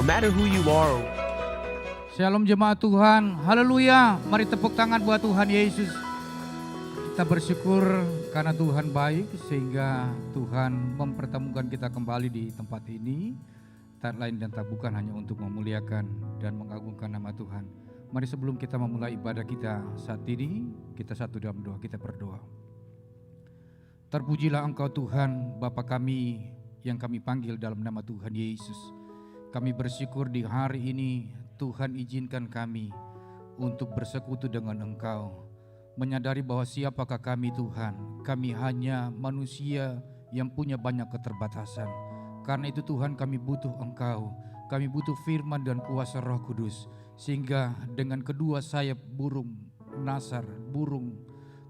no matter who you are. Shalom jemaat Tuhan, haleluya. Mari tepuk tangan buat Tuhan Yesus. Kita bersyukur karena Tuhan baik sehingga Tuhan mempertemukan kita kembali di tempat ini. Tak lain dan tak bukan hanya untuk memuliakan dan mengagungkan nama Tuhan. Mari sebelum kita memulai ibadah kita saat ini, kita satu dalam doa, kita berdoa. Terpujilah Engkau Tuhan, Bapa kami yang kami panggil dalam nama Tuhan Yesus. Kami bersyukur di hari ini Tuhan izinkan kami untuk bersekutu dengan Engkau. Menyadari bahwa siapakah kami Tuhan, kami hanya manusia yang punya banyak keterbatasan. Karena itu Tuhan kami butuh Engkau, kami butuh firman dan kuasa Roh Kudus. Sehingga dengan kedua sayap burung nasar, burung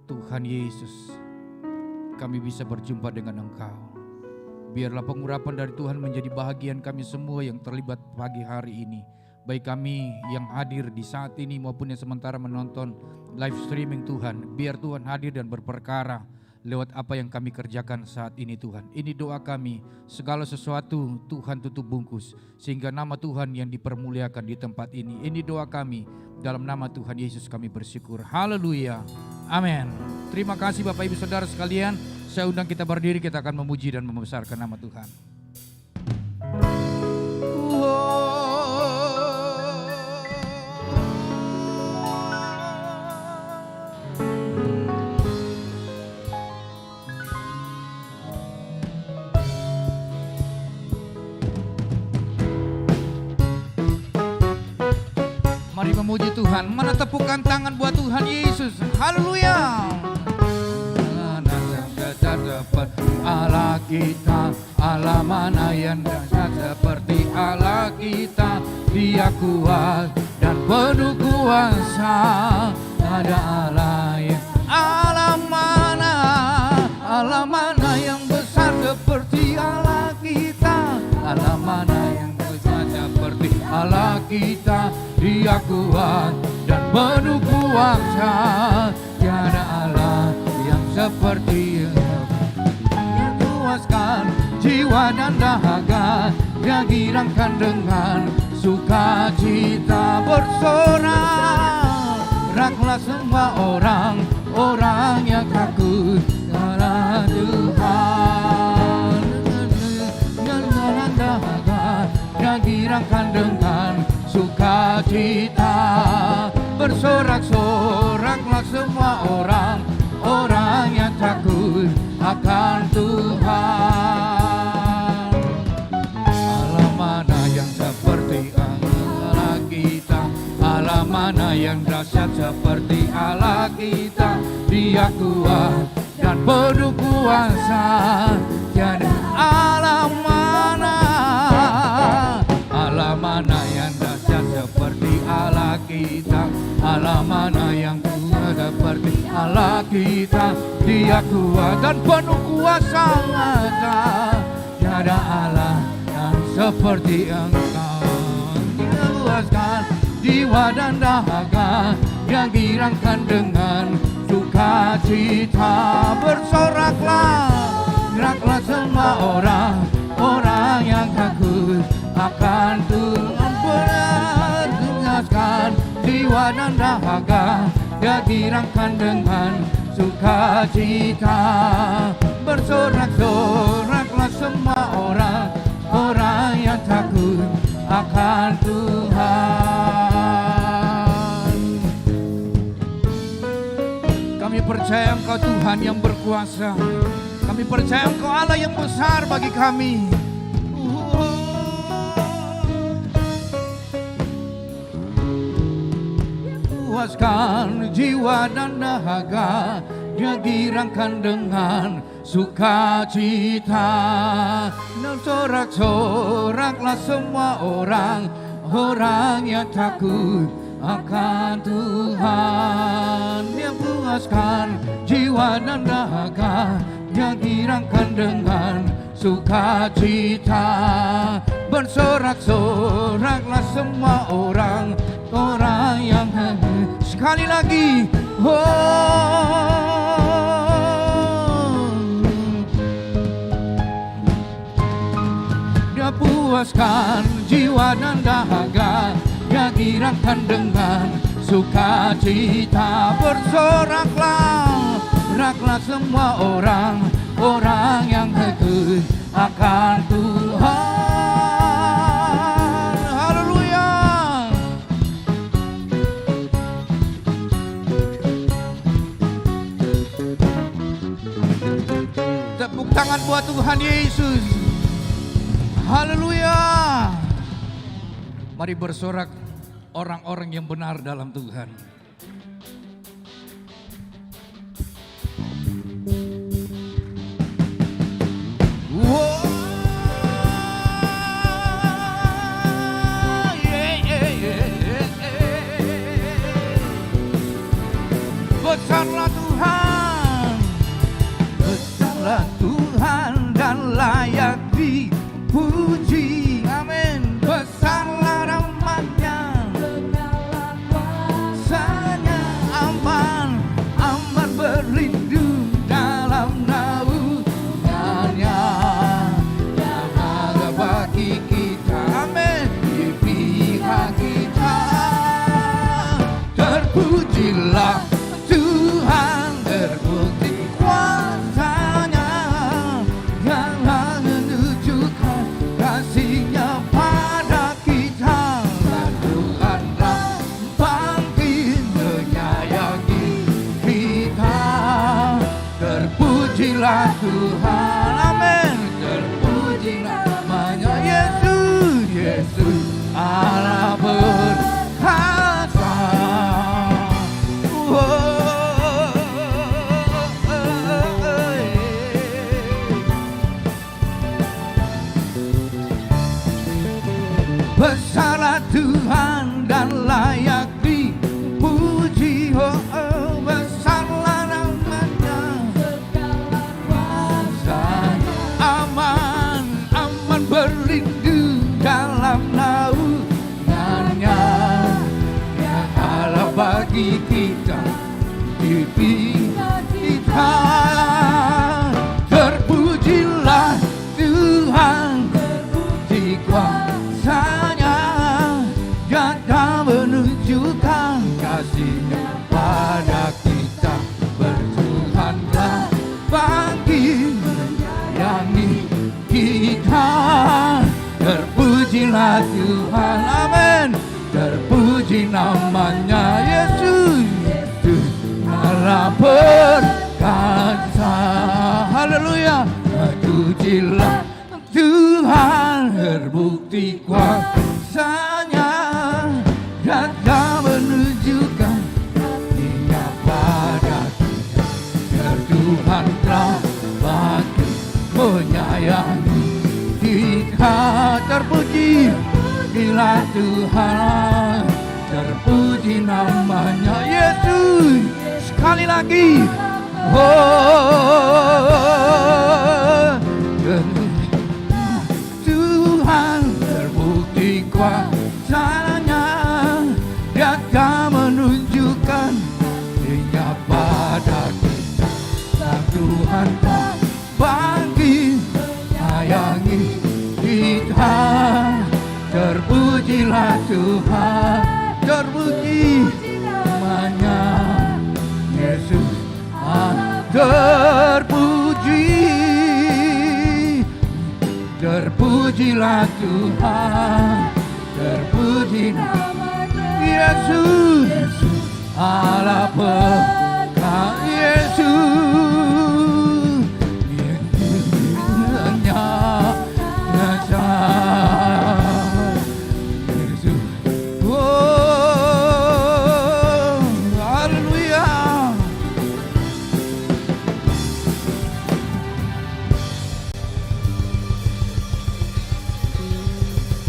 Tuhan Yesus, kami bisa berjumpa dengan Engkau. Biarlah pengurapan dari Tuhan menjadi bahagian kami semua yang terlibat pagi hari ini. Baik kami yang hadir di saat ini maupun yang sementara menonton live streaming Tuhan. Biar Tuhan hadir dan berperkara lewat apa yang kami kerjakan saat ini Tuhan. Ini doa kami, segala sesuatu Tuhan tutup bungkus. Sehingga nama Tuhan yang dipermuliakan di tempat ini. Ini doa kami, dalam nama Tuhan Yesus kami bersyukur. Haleluya, amin. Terima kasih Bapak Ibu Saudara sekalian. Saya undang kita berdiri, kita akan memuji dan membesarkan nama Tuhan. Mari memuji Tuhan. Mana tepukan tangan buat Tuhan Yesus. Haleluya. Allah kita, Allah mana yang dahsyat seperti Allah kita. Dia kuat dan penuh kuasa. Ada Allah mana yang besar seperti Allah kita. Allah mana yang besar seperti Allah kita. Dia kuat dan penuh kuasa. Tiada Allah yang seperti yang puaskan jiwa dan dahaga. Dia girangkan dengan sukacita bersorak-soraklah semua orang yang takut kepada Tuhan. Dan dahaga dia girangkan dengan sukacita bersorak-soraklah semua orang yang takut akan Tuhan. Allah mana yang seperti Allah kita, Allah mana yang dahsyat seperti Allah kita. Dia kuat dan penuh kuasa. Tiada Allah mana yang dahsyat seperti Allah kita. Allah mana yang kuat seperti Allah kita. Dia kuat dan penuh kuasa. Tiada Allah yang seperti Engkau. Dia luaskan jiwa dan dahaga. Dia girangkan dengan sukacita. Bersoraklah semua orang yang takut akan Tuhan. Bertegaskan jiwa dan dahaga. Dia girangkan dengan sukacita. Bersorak-soraklah semua orang yang takut akan Tuhan. Kami percaya Engkau Tuhan yang berkuasa. Kami percaya Engkau Allah yang besar bagi kami. Puaskan jiwa dan dahaga. Dia girangkan dengan sukacita. Dan sorak-soraklah semua orang yang takut akan Tuhan. Dia puaskan jiwa dan dahaga. Dia girangkan dengan sukacita. Bersorak-soraklah semua orang yang sekali lagi. Dia puaskan jiwa dan dahaga, yang girangkan dengan sukacita. Bersoraklah, raklah semua orang yang teguh akan Tuhan. Haleluya. Tepuk tangan buat Tuhan Yesus. Haleluya. Mari bersorak orang-orang yang benar dalam Tuhan. Wow. Besarlah Tuhan, besarlah Tuhan dan layak dipuji. Amin. Besarlah rahmat-Nya, kuasanya, aman berlindung dalam naungannya. Yang ada bagi kita, amin, di pihak kita. Terpujilah Tuhan, terbukti kuasanya, yang menunjukkan kasih-Nya pada kita. Dan Tuhanlah bangkit menyayangi kita. Terpujilah Tuhan, amin. Terpujilah namanya Yesus, Yesus Allah berkata. Besarlah Tuhan dan layak dipuji. Oh, oh, besarlah namanya, segala kuasanya, aman berlindung dalam naungannya. Yang Allah bagi kita, di pihak kita. Terpujilah Tuhan, terbukti kuasanya, yang menunjukkan kasih-Nya pada kita. Bertuhanlah bangkit menyayangi kita. Terpujilah Tuhan, amin. Terpuji namanya Yesus, Yesus Allah berkata. Haleluya. Terpujilah Tuhan, terbukti kuasanya, dan menunjukkan kasih-Nya pada kita. Tuhan telah bangkit menyayangi kita. Terpuji bila Tuhan, terpuji namanya Yesus. Sekali lagi, oh, Tuhan terbukti kuasanya, Dia akan menunjukkan Dia pada kita. Dan Tuhan tak bangkit menyayangi kita. Terpujilah Tuhan, terpuji namanya Yesus. Terpujilah Tuhan, terpuji namanya Yesus, Allah berkat Yesus. Yesusnya Yesus. Oh, haleluya.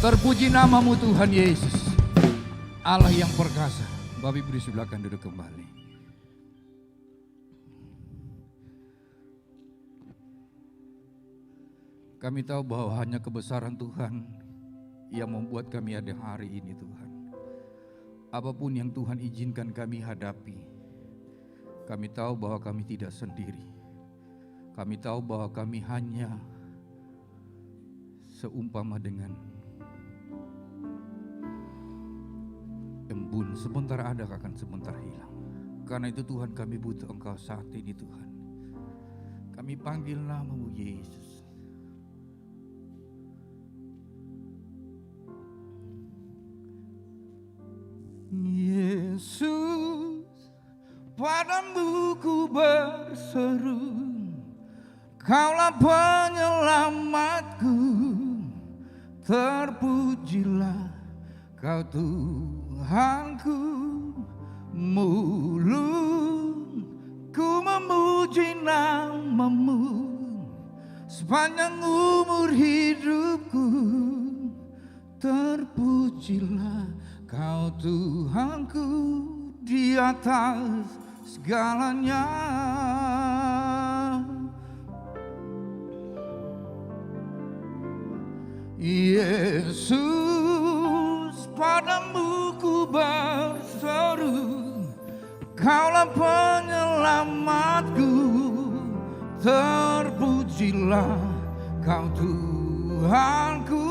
Terpuji namamu Tuhan Yesus, Allah yang perkasa. Bapak Ibu silakan duduk kembali. Kami tahu bahwa hanya kebesaran Tuhan yang membuat kami ada hari ini Tuhan. Apapun yang Tuhan izinkan kami hadapi, kami tahu bahwa kami tidak sendiri. Kami tahu bahwa kami hanya seumpama dengan embun, sebentar ada akan sebentar hilang. Karena itu Tuhan, kami butuh Engkau saat ini Tuhan. Kami panggil nama-Mu Yesus. Yesus, padamu ku berseru, Kaulah penyelamatku, terpujilah Kau Tuhanku. Mulutku memuji nama-Mu sepanjang umur hidupku, terpujilah Kau Tuhanku di atas segalanya. Yesus, padamu ku berseru, Kaulah penyelamatku, terpujilah Kau Tuhanku.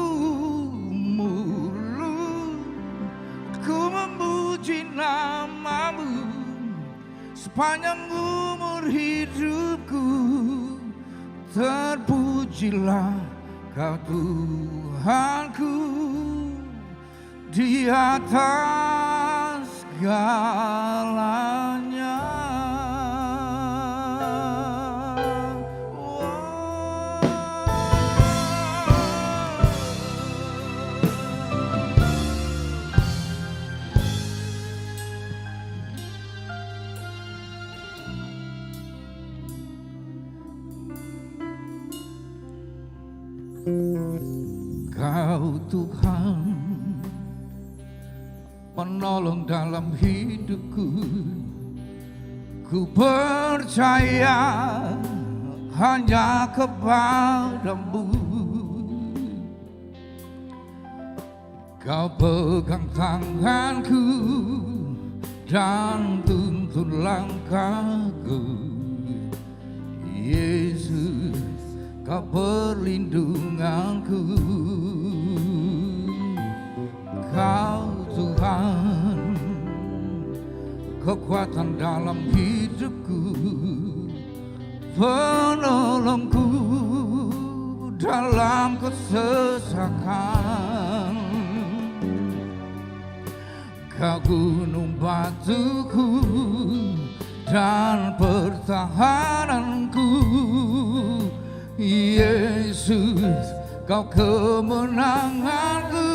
Mulutku memuji nama-Mu sepanjang umur hidupku, terpujilah Kau Tuhanku di atas segalanya. Kau Tuhan, penolong dalam hidupku, ku percaya hanya kepada-Mu. Kau pegang tanganku dan tuntun langkahku, Yesus, Kau perlindunganku. Kau Tuhan, kekuatan dalam hidupku, penolongku dalam kesesakan. Kau gunung batuku dan pertahananku, Yesus, Kau kemenanganku.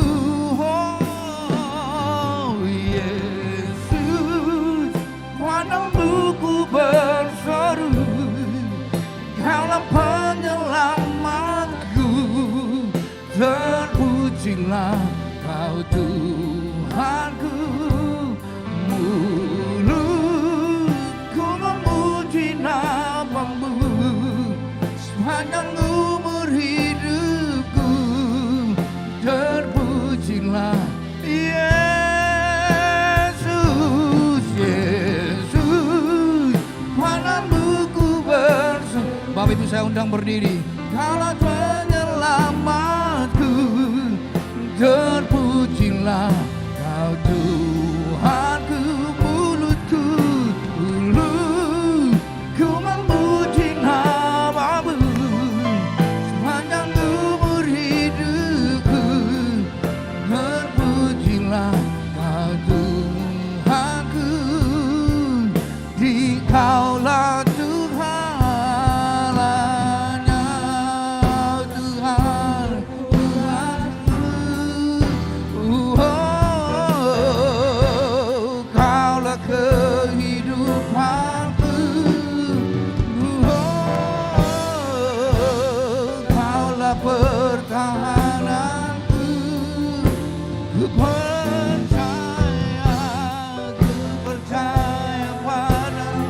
Oh Yesus, padamu ku berseru, Kaulah penyelamatku, terpujilah Kau Tuhanku. Mulutku memuji nama-Mu sepanjang umur hidupku, terpujilah Yesus. Yesus, padamu ku berseru. Bapak Ibu saya undang berdiri. Kaulah penyelamatku, terpujilah Kau Tuhanku. Mulutku memuji nama-Mu sepanjang umur hidupku, terpujilah Kau Tuhanku. Dikaulah Tuhannya, Tuhan, Tuhanku. Kaulah kehidupanku. Kaulah pertahananku. Ku percaya padamu.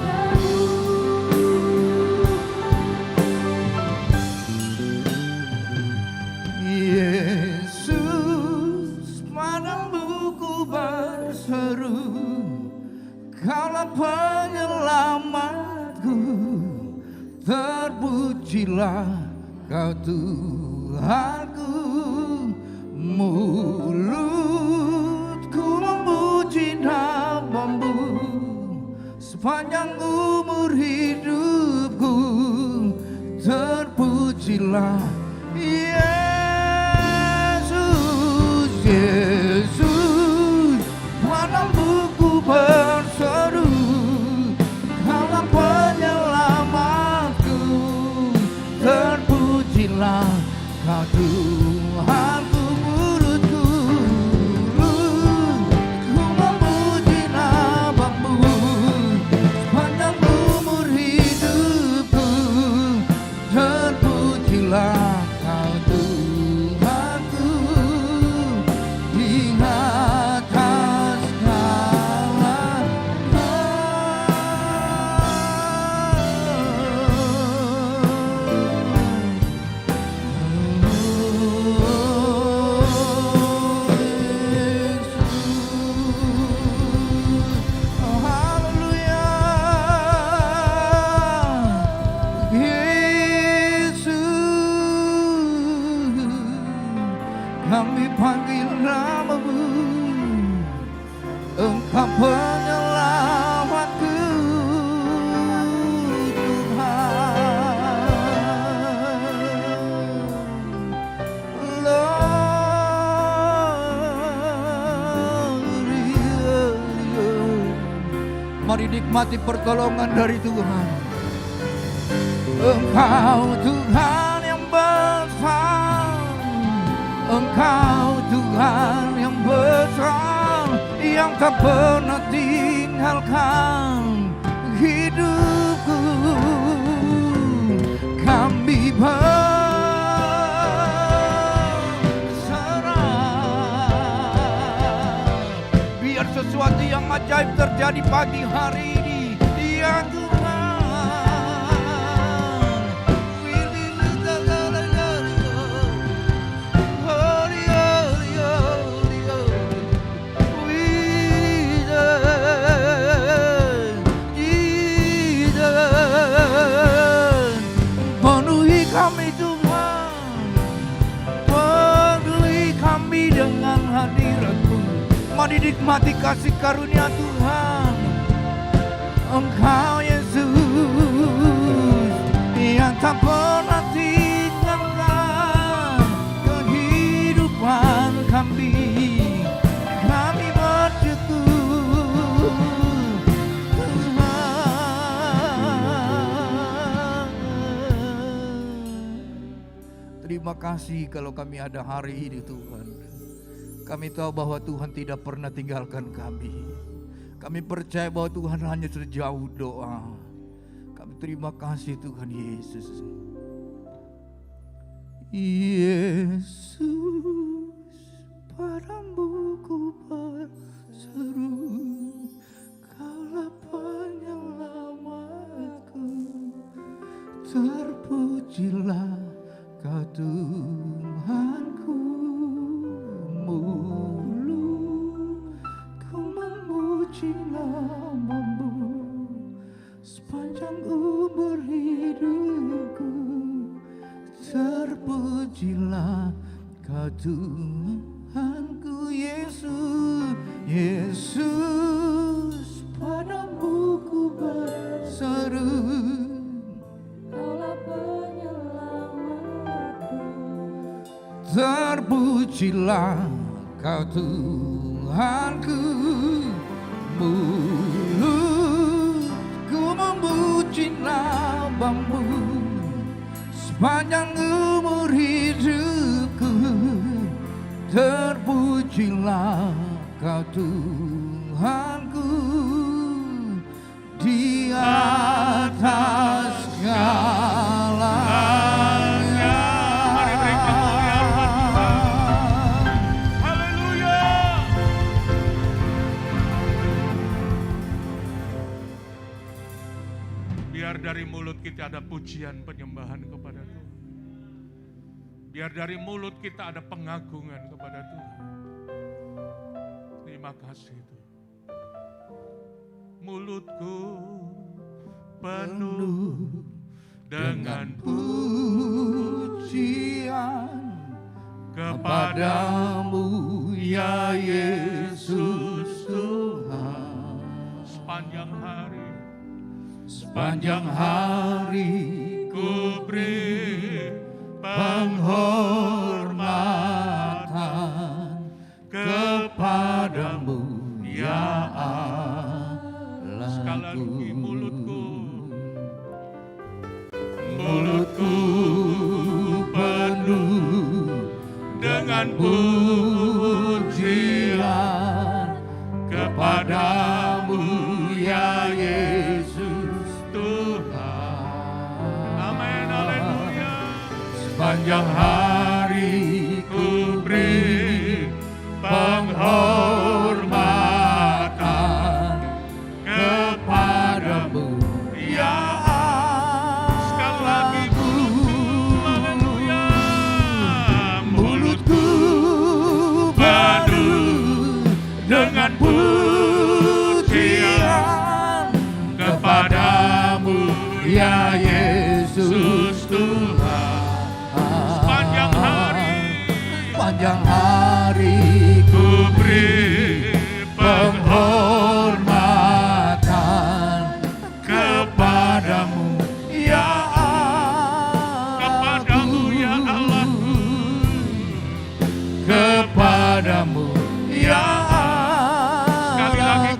Yesus, padamu ku berseru, Kaulah penyelamatku, terpujilah Kau Tuhanku. Mulutku memuji sepanjang umur hidupku. Terpujilah Yesus, Yesus, padamu ku berseru, Kaulah penyelamatku. Terpujilah Kau Tuhanku, mulutku ku memuji nama-Mu sepanjang umur hidupku. Terpujilah Kau Tuhanku di atas segala. Oh, haleluya. Yesus, kami panggil nama-Mu, Engkau penyelamatku, Tuhan. Mari nikmati pertolongan dari Tuhan. Engkau Tuhan yang besar, Engkau Tuhan yang besar, yang tak pernah tinggalkan hidupku. Kami berserah. Biar sesuatu yang ajaib terjadi pagi hari ini, ya Tuhan. Penuhi kami Tuhan, penuhi kami dengan hadirat-Mu. Mari nikmati kasih karunia Tuhan. Engkau Yesus yang tak pernah tinggalkan kehidupan kami. Kami bersyukur Tuhan. Terima kasih kalau kami ada hari ini Tuhan. Kami tahu bahwa Tuhan tidak pernah tinggalkan kami. Kami percaya bahwa Tuhan hanya sejauh doa. Kami terima kasih Tuhan Yesus. Yesus, padamu ku berseru, Kaulah penyelamatku. Terpujilah Kau Tuhanku, mulutku memuji nama-Mu sepanjang umur hidupku. Terpujilah Kau Tuhanku, Yesus, Yesus, padamu ku berseru, Kaulah penyelamatku. Terpujilah Kau Tuhanku, mulutku memuji nama-Mu sepanjang umur hidupku. Terpujilah Kau Tuhanku di atas segalanya. Mari beri kemuliaan Tuhan. Haleluya. Biar dari mulut kita ada pujian penyembahan kepada Tuhan. Biar dari mulut kita ada pengagungan kepada Tuhan. Terima kasih Tuhan. Mulutku penuh dengan pujian kepadamu ya Yesus Tuhan. Sepanjang hari Sepanjang hari ku beri penghormatan kepadamu ya Allah. Sekali lagi mulutku penuh dengan pujian kepadamu ya Yesus Tuhan. Amin, haleluya. Sepanjang hari ku beri penghormatan kepadamu ya Allah. Sekali lagi haleluya. Mulutku penuh dengan pujian kepadamu ya Yesus Tuhan. Sepanjang hari ku beri penghormatan kepadamu ya Allah. Kepadamu ya Allah. Sekali lagi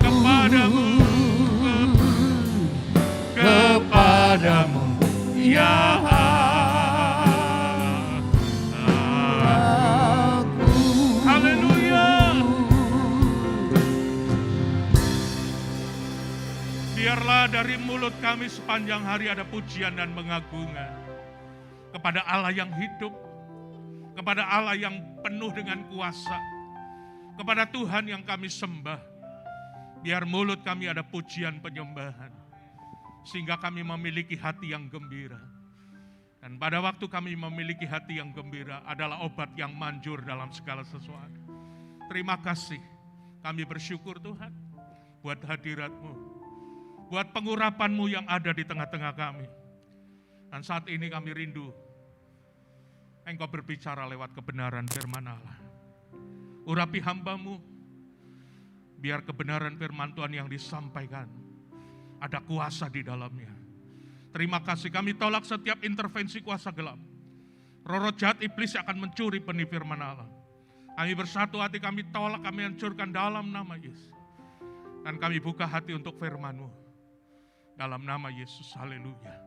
Kepadamu ya biarlah dari mulut kami sepanjang hari ada pujian dan pengagungan kepada Allah yang hidup, kepada Allah yang penuh dengan kuasa, kepada Tuhan yang kami sembah. Biar mulut kami ada pujian penyembahan, sehingga kami memiliki hati yang gembira. Dan pada waktu kami memiliki hati yang gembira adalah obat yang manjur dalam segala sesuatu. Terima kasih, kami bersyukur Tuhan buat hadirat-Mu, buat pengurapan-Mu yang ada di tengah-tengah kami. Dan saat ini kami rindu Engkau berbicara lewat kebenaran firman Allah. Urapi hamba-Mu, biar kebenaran firman Tuhan yang disampaikan ada kuasa di dalamnya. Terima kasih, kami tolak setiap intervensi kuasa gelap. Roh jahat iblis akan mencuri benih firman Allah. Kami bersatu hati, kami tolak, kami hancurkan dalam nama Yesus. Dan kami buka hati untuk firman-Mu. Dalam nama Yesus, haleluya.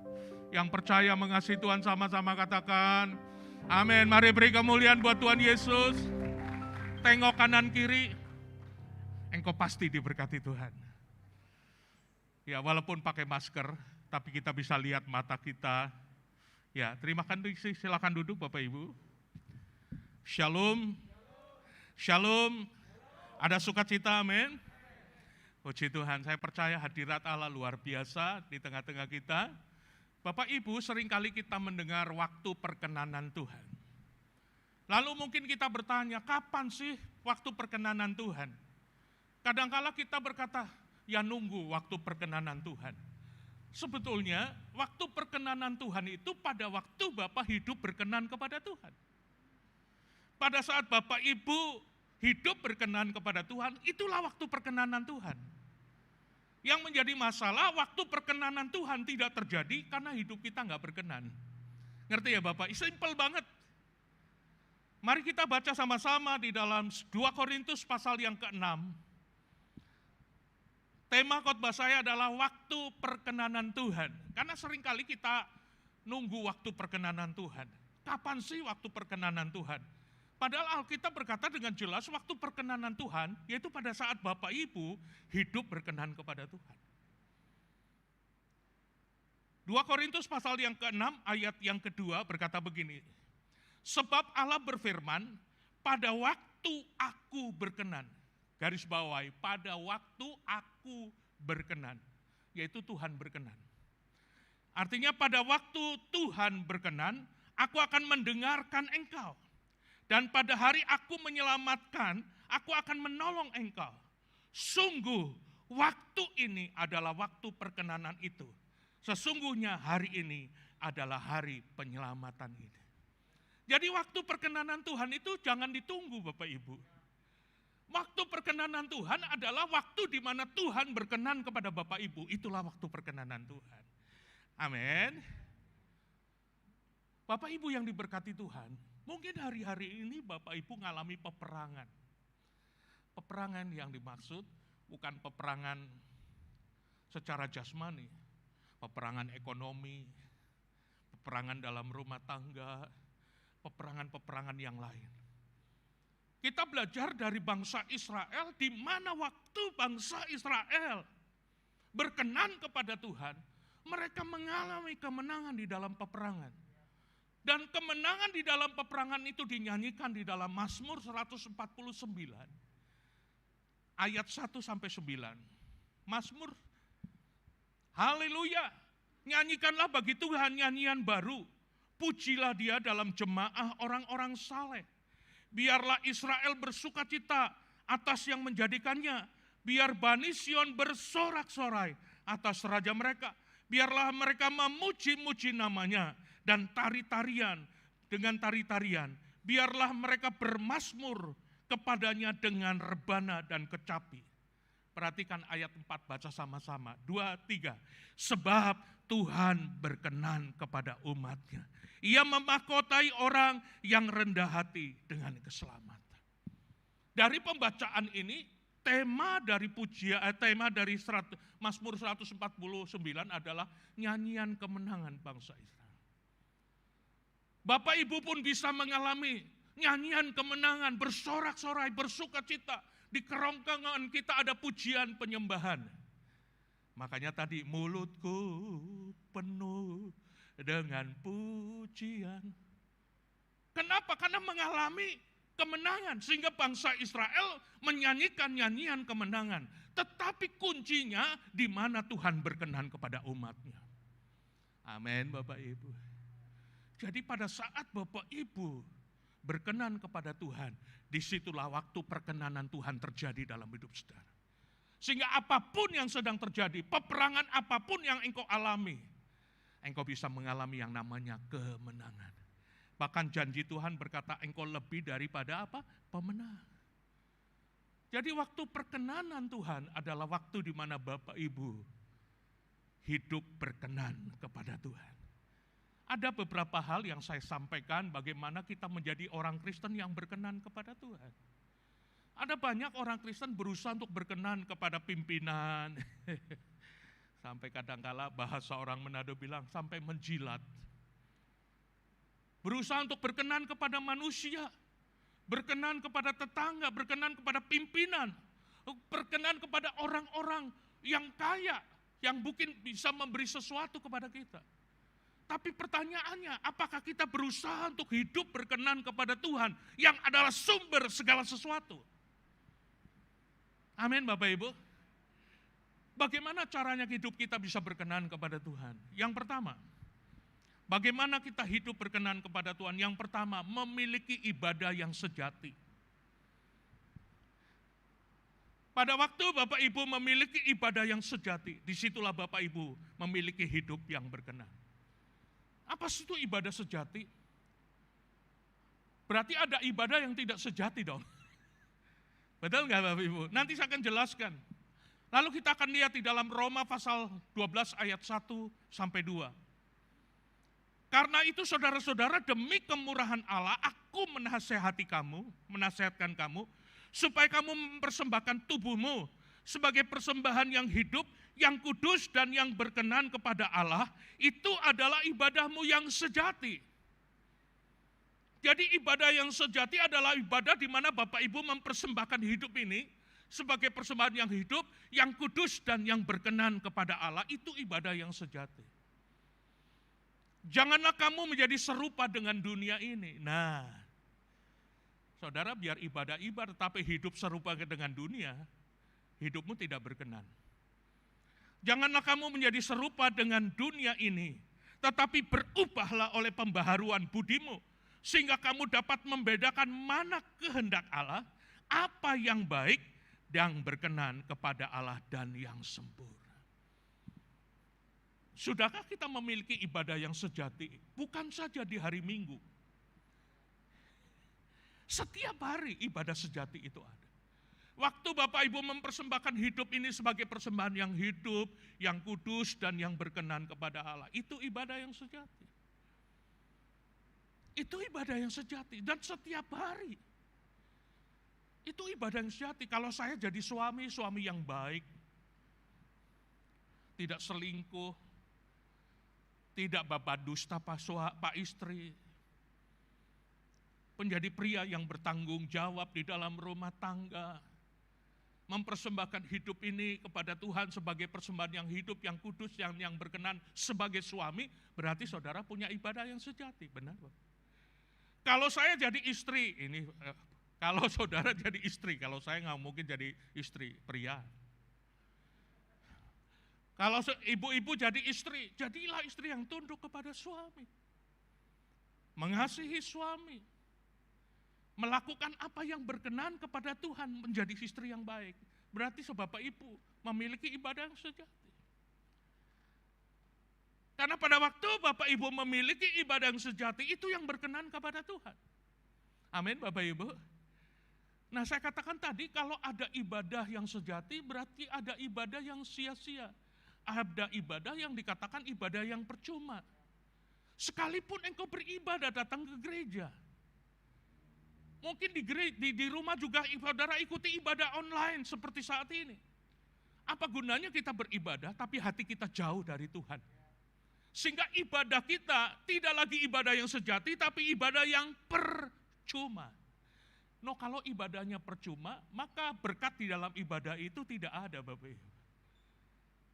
Yang percaya mengasihi Tuhan sama-sama katakan, amin. Mari beri kemuliaan buat Tuhan Yesus. Tengok kanan kiri, engkau pasti diberkati Tuhan. Ya, walaupun pakai masker, tapi kita bisa lihat mata kita. Ya, terima kasih, silakan duduk Bapak Ibu. Shalom. Shalom. Ada sukacita, amin. Puji Tuhan, saya percaya hadirat Allah luar biasa di tengah-tengah kita. Bapak Ibu, seringkali kita mendengar waktu perkenanan Tuhan. Lalu mungkin kita bertanya, kapan sih waktu perkenanan Tuhan? Kadangkala kita berkata, ya nunggu waktu perkenanan Tuhan. Sebetulnya waktu perkenanan Tuhan itu pada waktu Bapak hidup berkenan kepada Tuhan. Pada saat Bapak Ibu hidup berkenan kepada Tuhan, itulah waktu perkenanan Tuhan. Yang menjadi masalah, waktu perkenanan Tuhan tidak terjadi karena hidup kita nggak berkenan. Ngerti ya Bapak? Simple banget. Mari kita baca sama-sama di dalam 2 Korintus pasal yang ke-6. Tema khotbah saya adalah waktu perkenanan Tuhan. Karena seringkali kita nunggu waktu perkenanan Tuhan. Kapan sih waktu perkenanan Tuhan? Padahal Alkitab berkata dengan jelas waktu perkenanan Tuhan, yaitu pada saat Bapak Ibu hidup berkenan kepada Tuhan. 2 Korintus pasal yang ke-6 ayat yang kedua berkata begini. Sebab Allah berfirman, pada waktu aku berkenan. Garis bawahi, pada waktu aku berkenan. Yaitu Tuhan berkenan. Artinya pada waktu Tuhan berkenan, aku akan mendengarkan engkau. Dan pada hari aku menyelamatkan, aku akan menolong engkau. Sungguh, waktu ini adalah waktu perkenanan itu. Sesungguhnya hari ini adalah hari penyelamatan ini. Jadi waktu perkenanan Tuhan itu jangan ditunggu Bapak Ibu. Waktu perkenanan Tuhan adalah waktu di mana Tuhan berkenan kepada Bapak Ibu. Itulah waktu perkenanan Tuhan. Amin. Bapak Ibu yang diberkati Tuhan, mungkin hari-hari ini Bapak Ibu mengalami peperangan. Peperangan yang dimaksud bukan peperangan secara jasmani, peperangan ekonomi, peperangan dalam rumah tangga, peperangan-peperangan yang lain. Kita belajar dari bangsa Israel, di mana waktu bangsa Israel berkenan kepada Tuhan, mereka mengalami kemenangan di dalam peperangan. Dan kemenangan di dalam peperangan itu dinyanyikan di dalam Mazmur 149 ayat 1-9. Mazmur, haleluya, nyanyikanlah bagi Tuhan nyanyian baru, pujilah Dia dalam jemaah orang-orang saleh. Biarlah Israel bersukacita atas yang menjadikannya, biar Bani Sion bersorak-sorai atas raja mereka. Biarlah mereka memuji-muji namanya dan tari-tarian dengan tari-tarian. Biarlah mereka bermazmur kepadanya dengan rebana dan kecapi. Perhatikan ayat 4, baca sama-sama. 2, 3. Sebab Tuhan berkenan kepada umatnya. Ia memahkotai orang yang rendah hati dengan keselamatan. Dari pembacaan ini, tema dari Mazmur 149 adalah nyanyian kemenangan bangsa Israel. Bapak Ibu pun bisa mengalami nyanyian kemenangan, bersorak-sorai, bersukacita. Di kerongkongan kita ada pujian penyembahan. Makanya tadi mulutku penuh dengan pujian. Kenapa? Karena mengalami kemenangan, sehingga bangsa Israel menyanyikan nyanyian kemenangan. Tetapi kuncinya di mana Tuhan berkenan kepada umatnya. Amin Bapak Ibu. Jadi pada saat Bapak Ibu berkenan kepada Tuhan, disitulah waktu perkenanan Tuhan terjadi dalam hidup saudara. Sehingga apapun yang sedang terjadi, peperangan apapun yang engkau alami, engkau bisa mengalami yang namanya kemenangan. Bahkan janji Tuhan berkata engkau lebih daripada apa? Pemenang. Jadi waktu perkenanan Tuhan adalah waktu di mana Bapak Ibu hidup berkenan kepada Tuhan. Ada beberapa hal yang saya sampaikan bagaimana kita menjadi orang Kristen yang berkenan kepada Tuhan. Ada banyak orang Kristen berusaha untuk berkenan kepada pimpinan. Sampai kadangkala bahasa orang Manado bilang sampai menjilat. Berusaha untuk berkenan kepada manusia, berkenan kepada tetangga, berkenan kepada pimpinan, berkenan kepada orang-orang yang kaya, yang mungkin bisa memberi sesuatu kepada kita. Tapi pertanyaannya, apakah kita berusaha untuk hidup berkenan kepada Tuhan yang adalah sumber segala sesuatu? Amin Bapak Ibu. Bagaimana caranya hidup kita bisa berkenan kepada Tuhan? Yang pertama, bagaimana kita hidup berkenan kepada Tuhan? Yang pertama, memiliki ibadah yang sejati. Pada waktu Bapak Ibu memiliki ibadah yang sejati, disitulah Bapak Ibu memiliki hidup yang berkenan. Apa sih itu ibadah sejati? Berarti ada ibadah yang tidak sejati dong. Betul nggak Bapak Ibu? Nanti saya akan jelaskan. Lalu kita akan lihat di dalam Roma pasal 12 ayat 1-2. Karena itu saudara-saudara, demi kemurahan Allah, aku menasihatkan kamu, supaya kamu mempersembahkan tubuhmu sebagai persembahan yang hidup, yang kudus dan yang berkenan kepada Allah, itu adalah ibadahmu yang sejati. Jadi ibadah yang sejati adalah ibadah di mana Bapak Ibu mempersembahkan hidup ini sebagai persembahan yang hidup, yang kudus dan yang berkenan kepada Allah, itu ibadah yang sejati. Janganlah kamu menjadi serupa dengan dunia ini. Nah, saudara, biar ibadah tetapi hidup serupa dengan dunia, hidupmu tidak berkenan. Janganlah kamu menjadi serupa dengan dunia ini, tetapi berubahlah oleh pembaharuan budimu, sehingga kamu dapat membedakan mana kehendak Allah, apa yang baik, yang berkenan kepada Allah dan yang sempurna. Sudahkah kita memiliki ibadah yang sejati? Bukan saja di hari Minggu. Setiap hari ibadah sejati itu ada. Waktu Bapak Ibu mempersembahkan hidup ini sebagai persembahan yang hidup, yang kudus, dan yang berkenan kepada Allah. Itu ibadah yang sejati. Itu ibadah yang sejati. Dan setiap hari. Itu ibadah yang sejati. Kalau saya jadi suami yang baik, tidak selingkuh, tidak babat dusta pak istri, menjadi pria yang bertanggung jawab di dalam rumah tangga, mempersembahkan hidup ini kepada Tuhan sebagai persembahan yang hidup, yang kudus, yang berkenan sebagai suami, berarti saudara punya ibadah yang sejati, benar Pak? Kalau saya jadi istri, kalau saudara jadi istri, kalau saya nggak mungkin jadi istri, pria. Kalau ibu-ibu jadi istri, jadilah istri yang tunduk kepada suami. Mengasihi suami. Melakukan apa yang berkenan kepada Tuhan, menjadi istri yang baik. Berarti Bapak Ibu memiliki ibadah yang sejati. Karena pada waktu Bapak Ibu memiliki ibadah yang sejati, itu yang berkenan kepada Tuhan. Amin Bapak Ibu. Nah saya katakan tadi, kalau ada ibadah yang sejati, berarti ada ibadah yang sia-sia. Ada ibadah yang dikatakan ibadah yang percuma. Sekalipun engkau beribadah datang ke gereja. Mungkin di rumah juga saudara ikuti ibadah online seperti saat ini. Apa gunanya kita beribadah tapi hati kita jauh dari Tuhan? Sehingga ibadah kita tidak lagi ibadah yang sejati tapi ibadah yang percuma. No, kalau ibadahnya percuma, maka berkat di dalam ibadah itu tidak ada Bapak Ibu.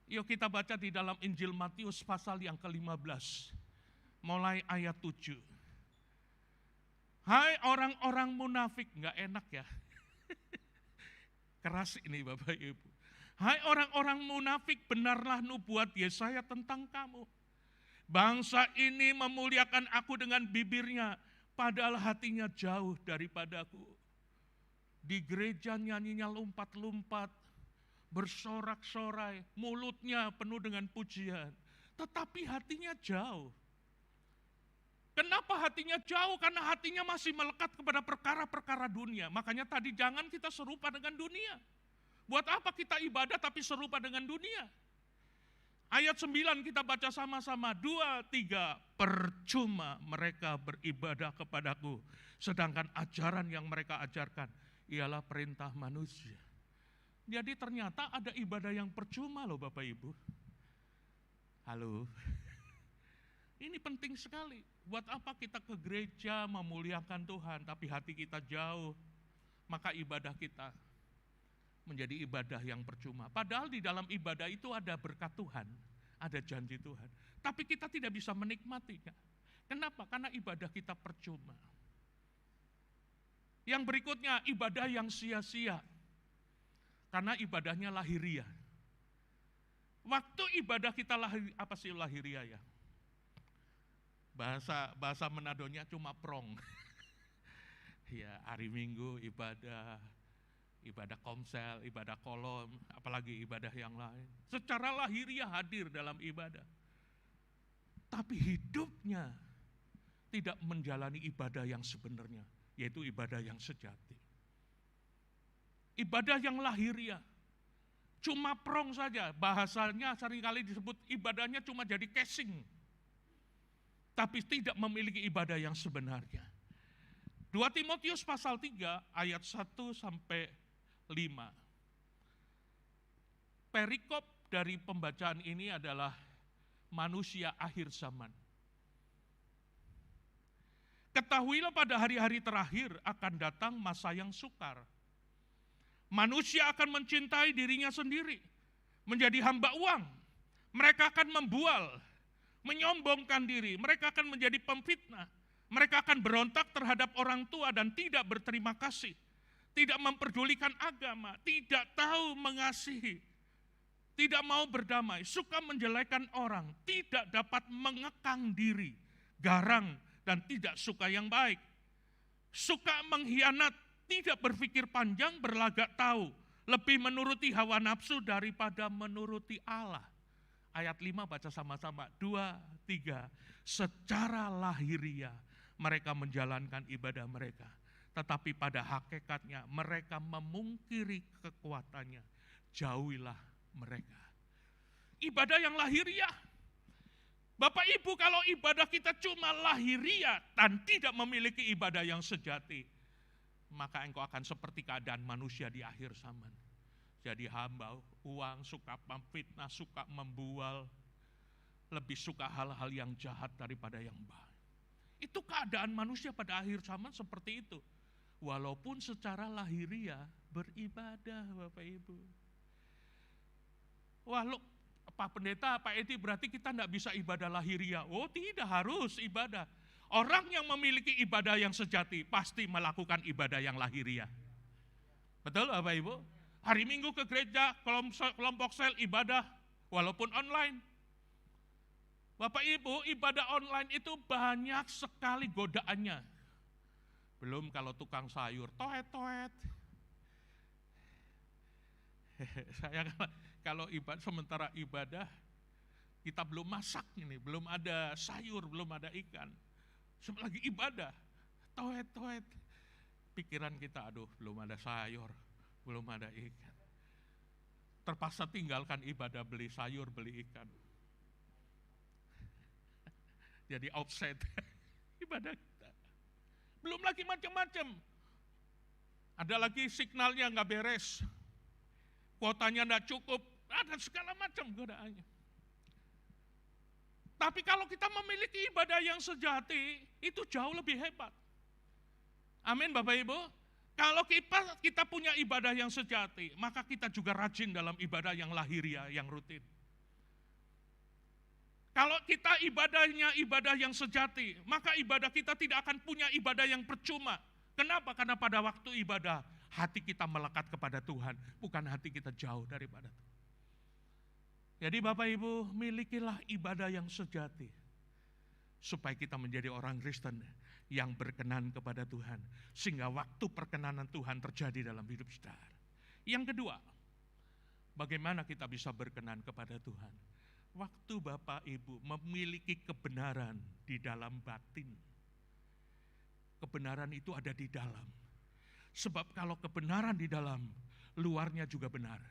Yuk kita baca di dalam Injil Matius pasal yang ke-15, mulai ayat 7. Hai orang-orang munafik, nggak enak ya. Keras ini Bapak Ibu. Hai orang-orang munafik, benarlah nubuat Yesaya tentang kamu. Bangsa ini memuliakan aku dengan bibirnya, padahal hatinya jauh daripadaku. Di gereja nyanyinya lompat-lompat, bersorak-sorai, mulutnya penuh dengan pujian, tetapi hatinya jauh. Kenapa hatinya jauh? Karena hatinya masih melekat kepada perkara-perkara dunia. Makanya tadi jangan kita serupa dengan dunia. Buat apa kita ibadah tapi serupa dengan dunia? Ayat 9 kita baca sama-sama, 2, 3, percuma mereka beribadah kepadaku, sedangkan ajaran yang mereka ajarkan ialah perintah manusia. Jadi ternyata ada ibadah yang percuma loh Bapak Ibu. Halo. Ini penting sekali. Buat apa kita ke gereja memuliakan Tuhan, tapi hati kita jauh, maka ibadah kita menjadi ibadah yang percuma. Padahal di dalam ibadah itu ada berkat Tuhan, ada janji Tuhan. Tapi kita tidak bisa menikmatinya. Kenapa? Karena ibadah kita percuma. Yang berikutnya, ibadah yang sia-sia. Karena ibadahnya lahiriah. Waktu ibadah kita apa sih lahiriah ya? Bahasa Manadonya cuma prong. Ya, hari Minggu ibadah komsel, ibadah kolom, apalagi ibadah yang lain. Secara lahiriah hadir dalam ibadah. Tapi hidupnya tidak menjalani ibadah yang sebenarnya, yaitu ibadah yang sejati. Ibadah yang lahiriah, cuma prong saja, bahasanya seringkali disebut ibadahnya cuma jadi casing. Tapi tidak memiliki ibadah yang sebenarnya. 2 Timotius pasal 3 ayat 1 sampai 5. Perikop dari pembacaan ini adalah manusia akhir zaman. Ketahuilah pada hari-hari terakhir akan datang masa yang sukar. Manusia akan mencintai dirinya sendiri, menjadi hamba uang. Mereka akan membual, menyombongkan diri, mereka akan menjadi pemfitnah. Mereka akan berontak terhadap orang tua dan tidak berterima kasih. Tidak memperdulikan agama, tidak tahu mengasihi, tidak mau berdamai, suka menjelekan orang, tidak dapat mengekang diri, garang dan tidak suka yang baik. Suka mengkhianat, tidak berpikir panjang, berlagak tahu, lebih menuruti hawa nafsu daripada menuruti Allah. Ayat 5 baca sama-sama, 2, 3. Secara lahiriah mereka menjalankan ibadah mereka. tetapi pada hakikatnya mereka memungkiri kekuatannya. Jauhilah mereka. Ibadah yang lahiriah. Bapak Ibu, kalau ibadah kita cuma lahiriah dan tidak memiliki ibadah yang sejati, maka engkau akan seperti keadaan manusia di akhir zaman. Jadi hamba uang, suka memfitnah, suka membual, lebih suka hal-hal yang jahat daripada yang baik. Itu keadaan manusia pada akhir zaman seperti itu. Walaupun secara lahiriah beribadah, Bapak Ibu. Walau Pak Pendeta, Pak Edi, berarti kita tidak bisa ibadah lahiriah. Oh tidak, harus ibadah. Orang yang memiliki ibadah yang sejati pasti melakukan ibadah yang lahiriah. Betul Bapak Ibu? Hari Minggu ke gereja, kelompok sel ibadah walaupun online. Bapak Ibu, ibadah online itu banyak sekali godaannya. Belum kalau tukang sayur, toet-toet. Saya kalau sementara ibadah, kita belum masak ini, belum ada sayur, belum ada ikan. Lagi ibadah, toet-toet. Pikiran kita, aduh belum ada sayur, belum ada ikan. Terpaksa tinggalkan ibadah, beli sayur, beli ikan. Jadi offset ibadah kita. Belum lagi macam-macam. Ada lagi signalnya nggak beres. Kuotanya tidak cukup, ada segala macam godaannya. Tapi kalau kita memiliki ibadah yang sejati, itu jauh lebih hebat. Amin Bapak Ibu. Kalau kita punya ibadah yang sejati, maka kita juga rajin dalam ibadah yang lahiriah, yang rutin. Kalau kita ibadahnya ibadah yang sejati, maka ibadah kita tidak akan punya ibadah yang percuma. Kenapa? Karena pada waktu ibadah, hati kita melekat kepada Tuhan, bukan hati kita jauh daripada Tuhan. Jadi Bapak Ibu, milikilah ibadah yang sejati, supaya kita menjadi orang Kristen yang berkenan kepada Tuhan, sehingga waktu perkenanan Tuhan terjadi dalam hidup saudara. Yang kedua, bagaimana kita bisa berkenan kepada Tuhan? Waktu Bapak Ibu memiliki kebenaran di dalam batin. Kebenaran itu ada di dalam. Sebab kalau kebenaran di dalam, luarnya juga benar.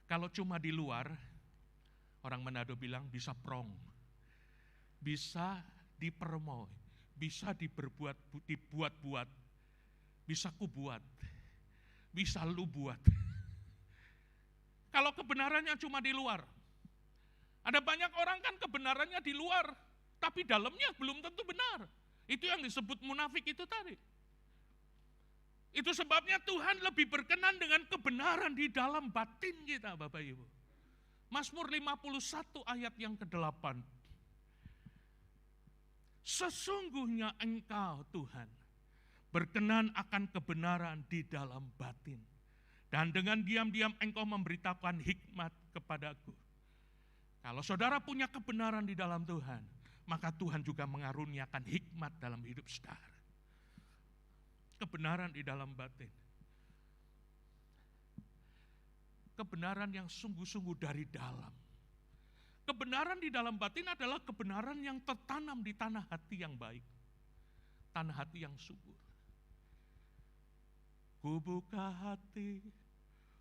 Kalau cuma di luar, orang Manado bilang bisa prong, bisa dipermoy, bisa dibuat-buat, bisa kubuat, bisa lu buat. Kalau kebenarannya cuma di luar, ada banyak orang kan kebenarannya di luar, tapi dalamnya belum tentu benar. Itu yang disebut munafik itu tadi. Itu sebabnya Tuhan lebih berkenan dengan kebenaran di dalam batin kita Bapak Ibu. Mazmur 51 ayat yang ke-8. Sesungguhnya Engkau Tuhan berkenan akan kebenaran di dalam batin. Dan dengan diam-diam Engkau memberitakan hikmat kepadaku. Kalau saudara punya kebenaran di dalam Tuhan, maka Tuhan juga mengaruniakan hikmat dalam hidup saudara. Kebenaran di dalam batin. Kebenaran yang sungguh-sungguh dari dalam. Kebenaran di dalam batin adalah kebenaran yang tertanam di tanah hati yang baik. Tanah hati yang subur. Ku buka hati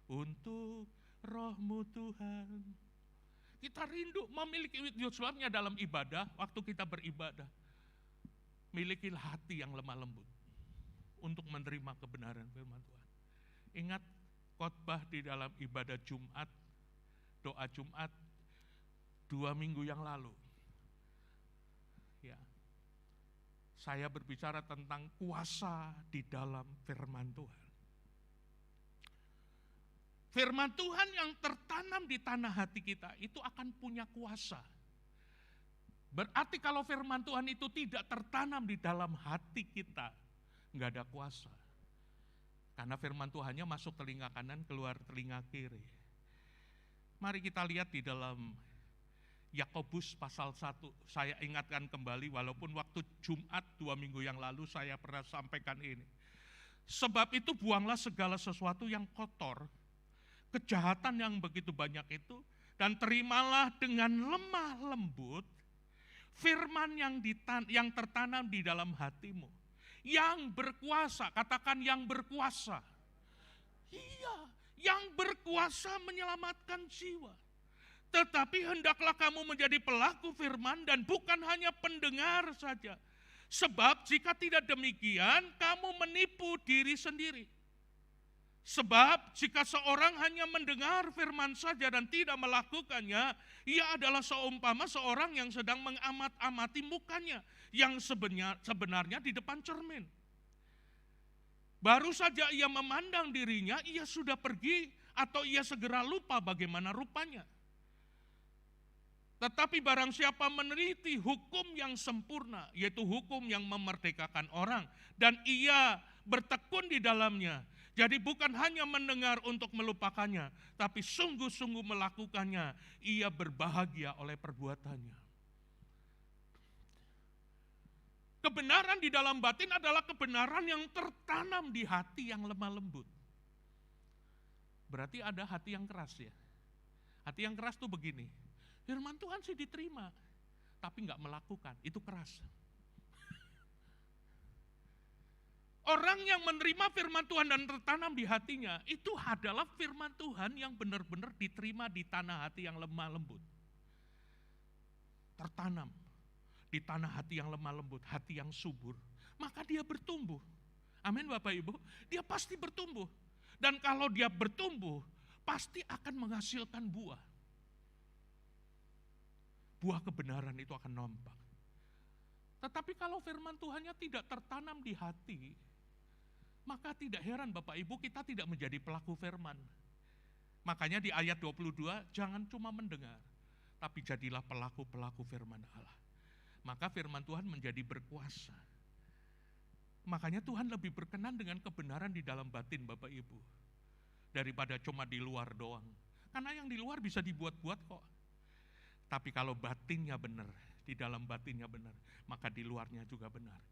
untuk Roh-Mu Tuhan. Kita rindu memiliki sebabnya dalam ibadah, waktu kita beribadah. Milikilah hati yang lemah lembut untuk menerima kebenaran firman Tuhan. Ingat khotbah di dalam ibadah Jumat, doa Jumat 2 minggu yang lalu. Ya. Saya berbicara tentang kuasa di dalam firman Tuhan. Firman Tuhan yang tertanam di tanah hati kita itu akan punya kuasa. Berarti kalau firman Tuhan itu tidak tertanam di dalam hati kita, enggak ada kuasa. Karena firman Tuhannya masuk telinga kanan, keluar telinga kiri. Mari kita lihat di dalam Yakobus pasal 1. Saya ingatkan kembali walaupun waktu Jumat 2 minggu yang lalu saya pernah sampaikan ini. Sebab itu buanglah segala sesuatu yang kotor, kejahatan yang begitu banyak itu, dan terimalah dengan lemah lembut firman yang tertanam di dalam hatimu, yang berkuasa, katakan yang berkuasa. Iya, yang berkuasa menyelamatkan jiwa. Tetapi hendaklah kamu menjadi pelaku firman dan bukan hanya pendengar saja. Sebab jika tidak demikian, kamu menipu diri sendiri. Sebab jika seorang hanya mendengar firman saja dan tidak melakukannya, ia adalah seumpama seorang yang sedang mengamat-amati mukanya yang sebenarnya di depan cermin. Baru saja ia memandang dirinya, ia sudah pergi atau ia segera lupa bagaimana rupanya. Tetapi barang siapa meneliti hukum yang sempurna, yaitu hukum yang memerdekakan orang, dan ia bertekun di dalamnya, jadi bukan hanya mendengar untuk melupakannya, tapi sungguh-sungguh melakukannya, ia berbahagia oleh perbuatannya. Kebenaran di dalam batin adalah kebenaran yang tertanam di hati yang lemah lembut. Berarti ada hati yang keras ya. Hati yang keras tuh begini, firman Tuhan sih diterima, tapi nggak melakukan, itu keras. Orang yang menerima firman Tuhan dan tertanam di hatinya, itu adalah firman Tuhan yang benar-benar diterima di tanah hati yang lemah lembut. Tertanam di tanah hati yang lemah lembut, hati yang subur, maka dia bertumbuh. Amin Bapak Ibu, dia pasti bertumbuh. Dan kalau dia bertumbuh, pasti akan menghasilkan buah. Buah kebenaran itu akan nampak. Tetapi kalau firman Tuhannya tidak tertanam di hati, maka tidak heran Bapak Ibu kita tidak menjadi pelaku firman. Makanya di ayat 22, jangan cuma mendengar, tapi jadilah pelaku-pelaku firman Allah. Maka firman Tuhan menjadi berkuasa. Makanya Tuhan lebih berkenan dengan kebenaran di dalam batin Bapak Ibu, daripada cuma di luar doang. Karena yang di luar bisa dibuat-buat kok. Tapi kalau batinnya benar, di dalam batinnya benar, maka di luarnya juga benar.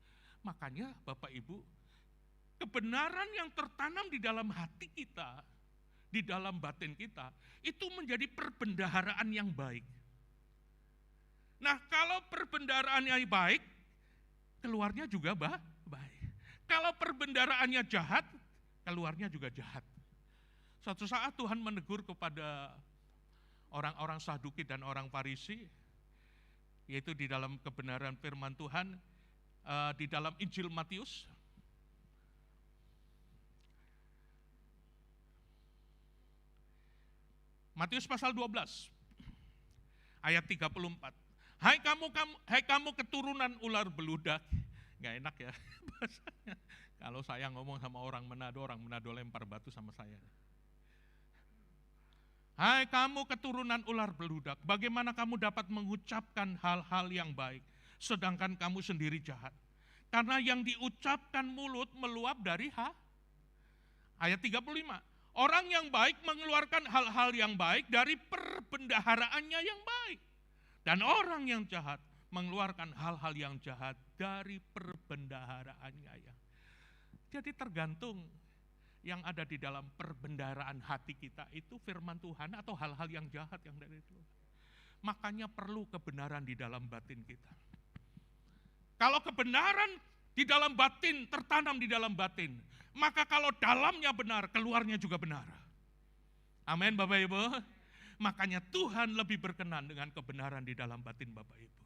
Makanya Bapak Ibu, kebenaran yang tertanam di dalam hati kita, di dalam batin kita, itu menjadi perbendaharaan yang baik. Nah, kalau perbendaharaannya baik, keluarnya juga baik. Kalau perbendaharaannya jahat, keluarnya juga jahat. Suatu saat Tuhan menegur kepada orang-orang Saduki dan orang Farisi, yaitu di dalam kebenaran firman Tuhan, di dalam Injil Matius, Matius pasal 12, ayat 34. Hai kamu keturunan ular beludak. Gak enak ya bahasanya. Kalau saya ngomong sama orang Manado lempar batu sama saya. Hai kamu keturunan ular beludak, bagaimana kamu dapat mengucapkan hal-hal yang baik, sedangkan kamu sendiri jahat? Karena yang diucapkan mulut meluap dari Ayat 35. Orang yang baik mengeluarkan hal-hal yang baik dari perbendaharaannya yang baik. Dan orang yang jahat mengeluarkan hal-hal yang jahat dari perbendaharaannya yang. Jadi tergantung yang ada di dalam perbendaharaan hati kita itu firman Tuhan atau hal-hal yang jahat yang dari itu. Makanya perlu kebenaran di dalam batin kita. Kalau kebenaran di dalam batin, tertanam di dalam batin, maka kalau dalamnya benar, keluarnya juga benar. Amin Bapak Ibu. Makanya Tuhan lebih berkenan dengan kebenaran di dalam batin Bapak Ibu.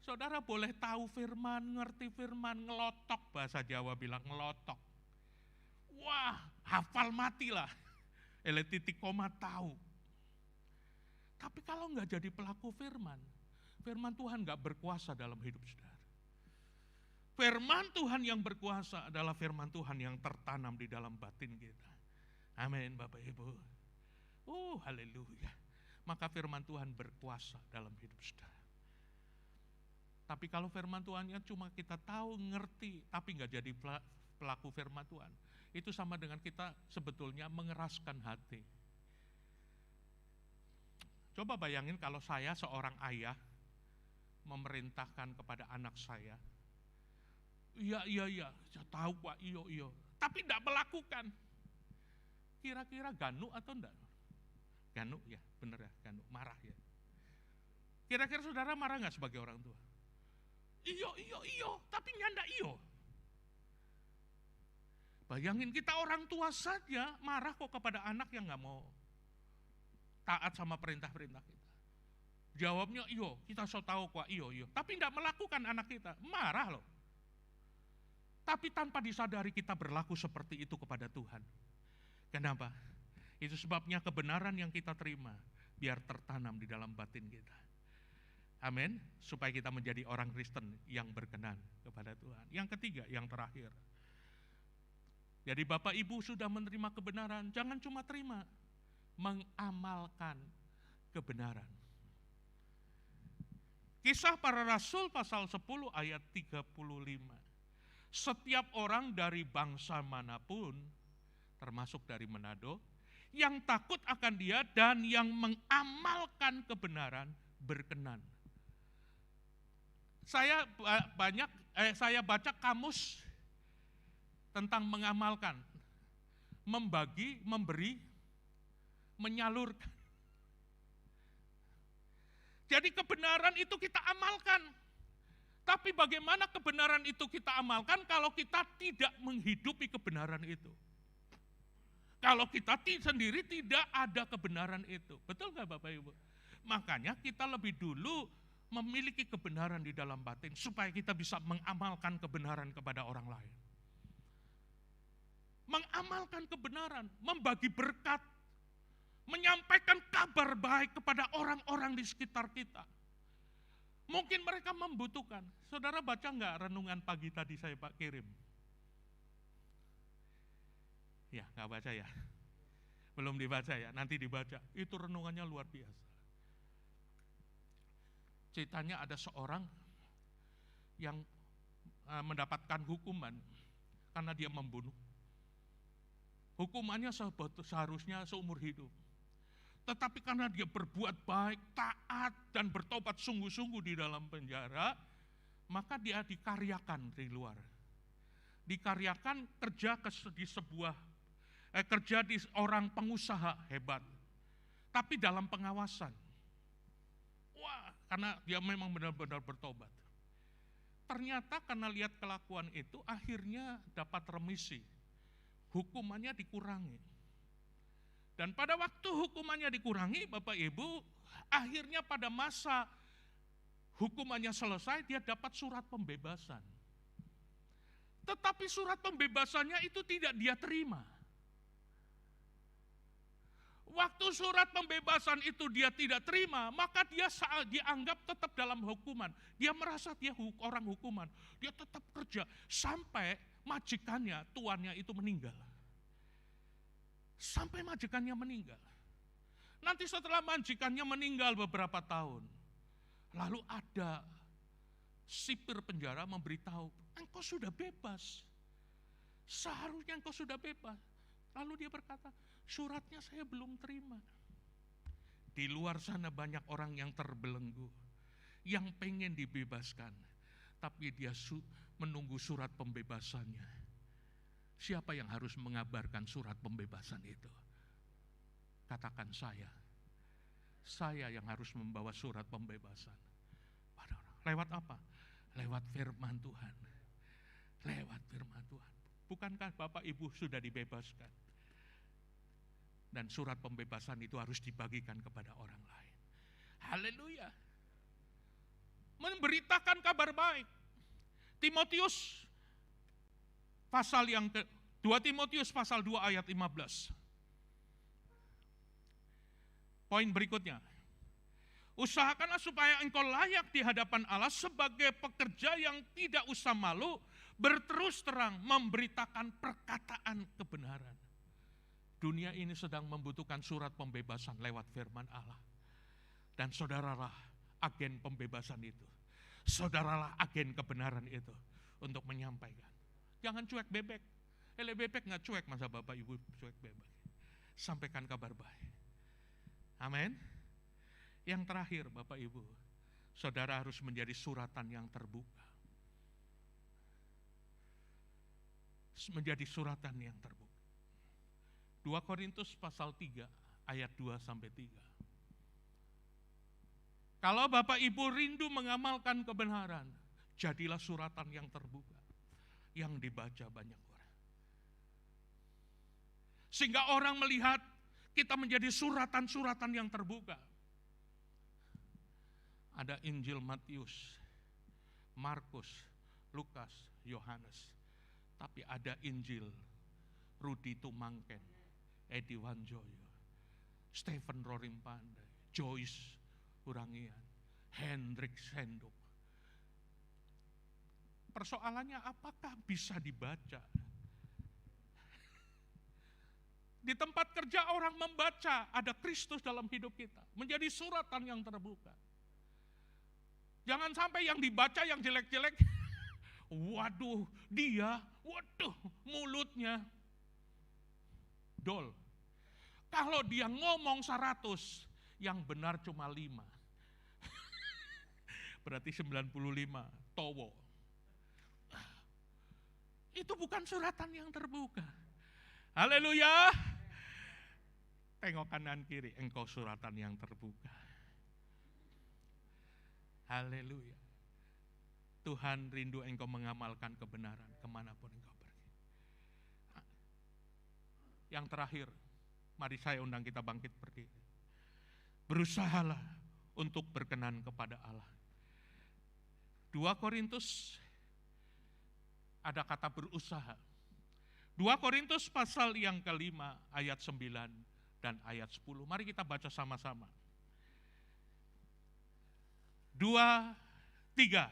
Saudara boleh tahu firman, ngerti firman, ngelotok, bahasa Jawa bilang ngelotok. Wah, hafal matilah. Titik koma tahu. Tapi kalau nggak jadi pelaku firman, firman Tuhan nggak berkuasa dalam hidup saudara. Firman Tuhan yang berkuasa adalah firman Tuhan yang tertanam di dalam batin kita. Amin Bapak Ibu. Oh haleluya. Maka firman Tuhan berkuasa dalam hidup saudara. Tapi kalau firman Tuhannya cuma kita tahu, ngerti, tapi nggak jadi pelaku firman Tuhan, itu sama dengan kita sebetulnya mengeraskan hati. Coba bayangin kalau saya seorang ayah memerintahkan kepada anak saya, iya, saya tahu Pak, iya, tapi tidak melakukan. Kira-kira ganu atau enggak? Ganu ya, benar ya, ganu, marah ya. Kira-kira saudara marah nggak sebagai orang tua? iyo, tapi nyanda iyo. Bayangin kita orang tua saja marah kok kepada anak yang gak mau taat sama perintah-perintah kita. Jawabnya iyo, kita so tahu kok iyo. Tapi tidak melakukan anak kita, marah loh. Tapi tanpa disadari kita berlaku seperti itu kepada Tuhan. Kenapa? Itu sebabnya kebenaran yang kita terima biar tertanam di dalam batin kita. Amin. Supaya kita menjadi orang Kristen yang berkenan kepada Tuhan. Yang ketiga, yang terakhir. Jadi Bapak Ibu sudah menerima kebenaran, jangan cuma terima, mengamalkan kebenaran. Kisah Para Rasul pasal 10 ayat 35. Setiap orang dari bangsa manapun, termasuk dari Manado, yang takut akan Dia dan yang mengamalkan kebenaran berkenan. Saya baca kamus tentang mengamalkan, membagi, memberi, menyalurkan. Jadi kebenaran itu kita amalkan. Tapi bagaimana kebenaran itu kita amalkan kalau kita tidak menghidupi kebenaran itu? Kalau kita sendiri tidak ada kebenaran itu. Betul nggak Bapak Ibu? Makanya kita lebih dulu memiliki kebenaran di dalam batin supaya kita bisa mengamalkan kebenaran kepada orang lain. Mengamalkan kebenaran, membagi berkat, menyampaikan kabar baik kepada orang-orang di sekitar kita. Mungkin mereka membutuhkan. Saudara baca nggak renungan pagi tadi saya kirim? Ya, nggak baca ya? Belum dibaca ya, nanti dibaca. Itu renungannya luar biasa. Ceritanya ada seorang yang mendapatkan hukuman karena dia membunuh. Hukumannya seharusnya seumur hidup. Tetapi karena dia berbuat baik, taat, dan bertobat sungguh-sungguh di dalam penjara, maka dia dikaryakan di luar. Dikaryakan kerja di orang pengusaha hebat. Tapi dalam pengawasan. Wah, karena dia memang benar-benar bertobat. Ternyata karena lihat kelakuan itu, akhirnya dapat remisi. Hukumannya dikurangi. Dan pada waktu hukumannya dikurangi, Bapak Ibu, akhirnya pada masa hukumannya selesai, dia dapat surat pembebasan. Tetapi surat pembebasannya itu tidak dia terima. Waktu surat pembebasan itu dia tidak terima, maka dia dianggap tetap dalam hukuman. Dia merasa dia orang hukuman. Dia tetap kerja sampai majikannya, tuannya itu meninggal. Sampai majikannya meninggal. Nanti setelah majikannya meninggal beberapa tahun, lalu ada sipir penjara memberitahu, engkau sudah bebas. Seharusnya engkau sudah bebas. Lalu dia berkata, suratnya saya belum terima. Di luar sana banyak orang yang terbelenggu, yang pengen dibebaskan, tapi dia menunggu surat pembebasannya. Siapa yang harus mengabarkan surat pembebasan itu? Katakan saya. Saya yang harus membawa surat pembebasan. Lewat apa? Lewat firman Tuhan. Lewat firman Tuhan. Bukankah Bapak Ibu sudah dibebaskan? Dan surat pembebasan itu harus dibagikan kepada orang lain. Haleluya. Memberitakan kabar baik. Timotius pasal 2 Timotius pasal 2 ayat 15. Poin berikutnya. Usahakanlah supaya engkau layak di hadapan Allah sebagai pekerja yang tidak usah malu, berterus terang memberitakan perkataan kebenaran. Dunia ini sedang membutuhkan surat pembebasan lewat firman Allah. Dan saudaralah agen pembebasan itu. Saudaralah agen kebenaran itu untuk menyampaikan. Jangan cuek bebek. Bebek nggak cuek, masa Bapak Ibu cuek bebek. Sampaikan kabar baik. Amin. Yang terakhir Bapak Ibu, saudara harus menjadi suratan yang terbuka. Menjadi suratan yang terbuka. 2 Korintus pasal 3 ayat 2 sampai 3. Kalau Bapak Ibu rindu mengamalkan kebenaran, Jadilah suratan yang terbuka, yang dibaca banyak orang. Sehingga orang melihat kita menjadi suratan-suratan yang terbuka. Ada Injil Matius, Markus, Lukas, Yohanes. Tapi ada Injil Rudi Tumangken, Edi Wanjoyo, Stephen Rorim Pandai, Joyce Hurangian, Hendrik Senduk. Persoalannya apakah bisa dibaca? Di tempat kerja orang membaca ada Kristus dalam hidup kita, menjadi suratan yang terbuka. Jangan sampai yang dibaca yang jelek-jelek, waduh dia, waduh mulutnya. Dol. Kalau dia ngomong 100, yang benar cuma 5. Berarti 95, towo. Itu bukan suratan yang terbuka. Haleluya. Tengok kanan kiri, engkau suratan yang terbuka. Haleluya. Tuhan rindu engkau mengamalkan kebenaran kemanapun engkau pergi. Yang terakhir, mari saya undang kita bangkit berdiri. Berusahalah untuk berkenan kepada Allah. 2 Korintus ada kata berusaha. 2 Korintus pasal yang kelima ayat 9 dan ayat 10. Mari kita baca sama-sama. 2, 3.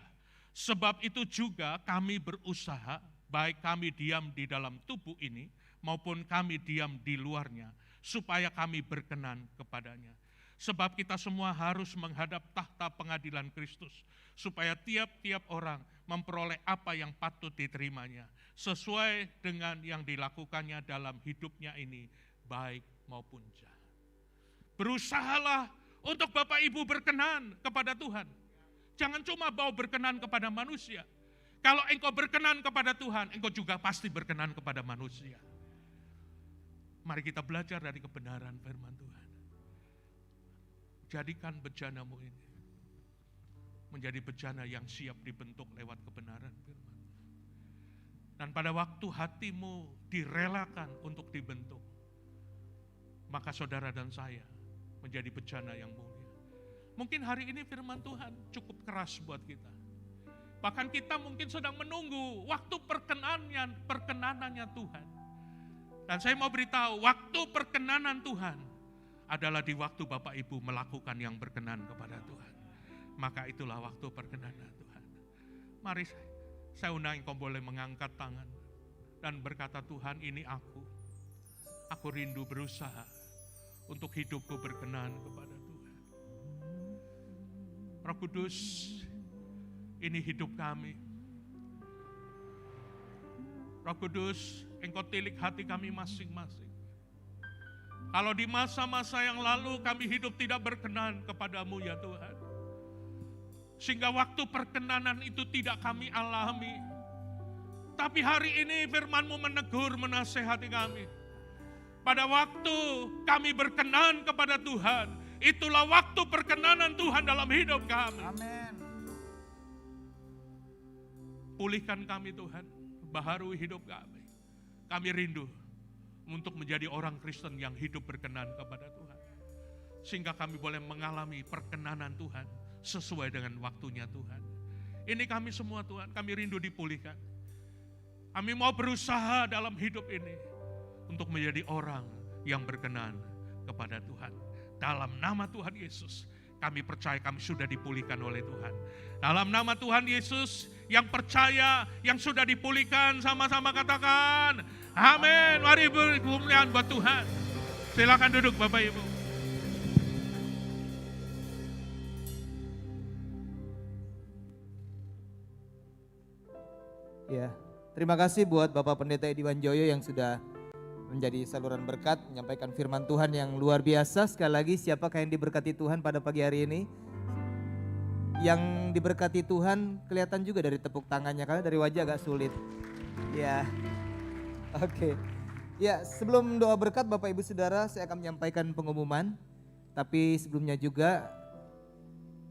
Sebab itu juga kami berusaha, baik kami diam di dalam tubuh ini, maupun kami diam di luarnya, supaya kami berkenan kepadanya. Sebab kita semua harus menghadap tahta pengadilan Kristus, supaya tiap-tiap orang memperoleh apa yang patut diterimanya, sesuai dengan yang dilakukannya dalam hidupnya ini, baik maupun jahat. Berusahalah untuk Bapak Ibu berkenan kepada Tuhan. Jangan cuma mau berkenan kepada manusia. Kalau engkau berkenan kepada Tuhan, engkau juga pasti berkenan kepada manusia. Mari kita belajar dari kebenaran firman Tuhan. Jadikan bejanamu ini menjadi bejana yang siap dibentuk lewat kebenaran firman. Dan pada waktu hatimu direlakan untuk dibentuk, maka saudara dan saya menjadi bejana yang mulia. Mungkin hari ini firman Tuhan cukup keras buat kita. Bahkan kita mungkin sedang menunggu waktu perkenanannya Tuhan. Dan saya mau beritahu, waktu perkenanan Tuhan adalah di waktu Bapak Ibu melakukan yang berkenan kepada Tuhan. Maka itulah waktu perkenanan Tuhan. Mari saya undang engkau boleh mengangkat tangan dan berkata, Tuhan ini aku. Aku rindu berusaha untuk hidupku berkenan kepada Tuhan. Roh Kudus, ini hidup kami. Roh Kudus, engkau tilik hati kami masing-masing. Kalau di masa-masa yang lalu kami hidup tidak berkenan kepadamu ya Tuhan. Sehingga waktu perkenanan itu tidak kami alami. Tapi hari ini firman-Mu menegur, menasehati kami. Pada waktu kami berkenan kepada Tuhan, itulah waktu perkenanan Tuhan dalam hidup kami. Amin. Pulihkan kami Tuhan, baharui hidup kami. Kami rindu untuk menjadi orang Kristen yang hidup berkenan kepada Tuhan. Sehingga kami boleh mengalami perkenanan Tuhan sesuai dengan waktunya Tuhan. Ini kami semua Tuhan, kami rindu dipulihkan. Kami mau berusaha dalam hidup ini untuk menjadi orang yang berkenan kepada Tuhan. Dalam nama Tuhan Yesus, kami percaya kami sudah dipulihkan oleh Tuhan. Dalam nama Tuhan Yesus, yang percaya, yang sudah dipulihkan, sama-sama katakan, amin. Mari beri kemuliaan buat Tuhan. Silakan duduk Bapak Ibu. Ya, terima kasih buat Bapak Pendeta Edi Wanjoyo yang sudah menjadi saluran berkat, menyampaikan firman Tuhan yang luar biasa. Sekali lagi, siapakah yang diberkati Tuhan pada pagi hari ini? Yang diberkati Tuhan kelihatan juga dari tepuk tangannya, karena dari wajah agak sulit. Ya, oke. Ya, sebelum doa berkat Bapak Ibu Saudara, saya akan menyampaikan pengumuman. Tapi sebelumnya juga,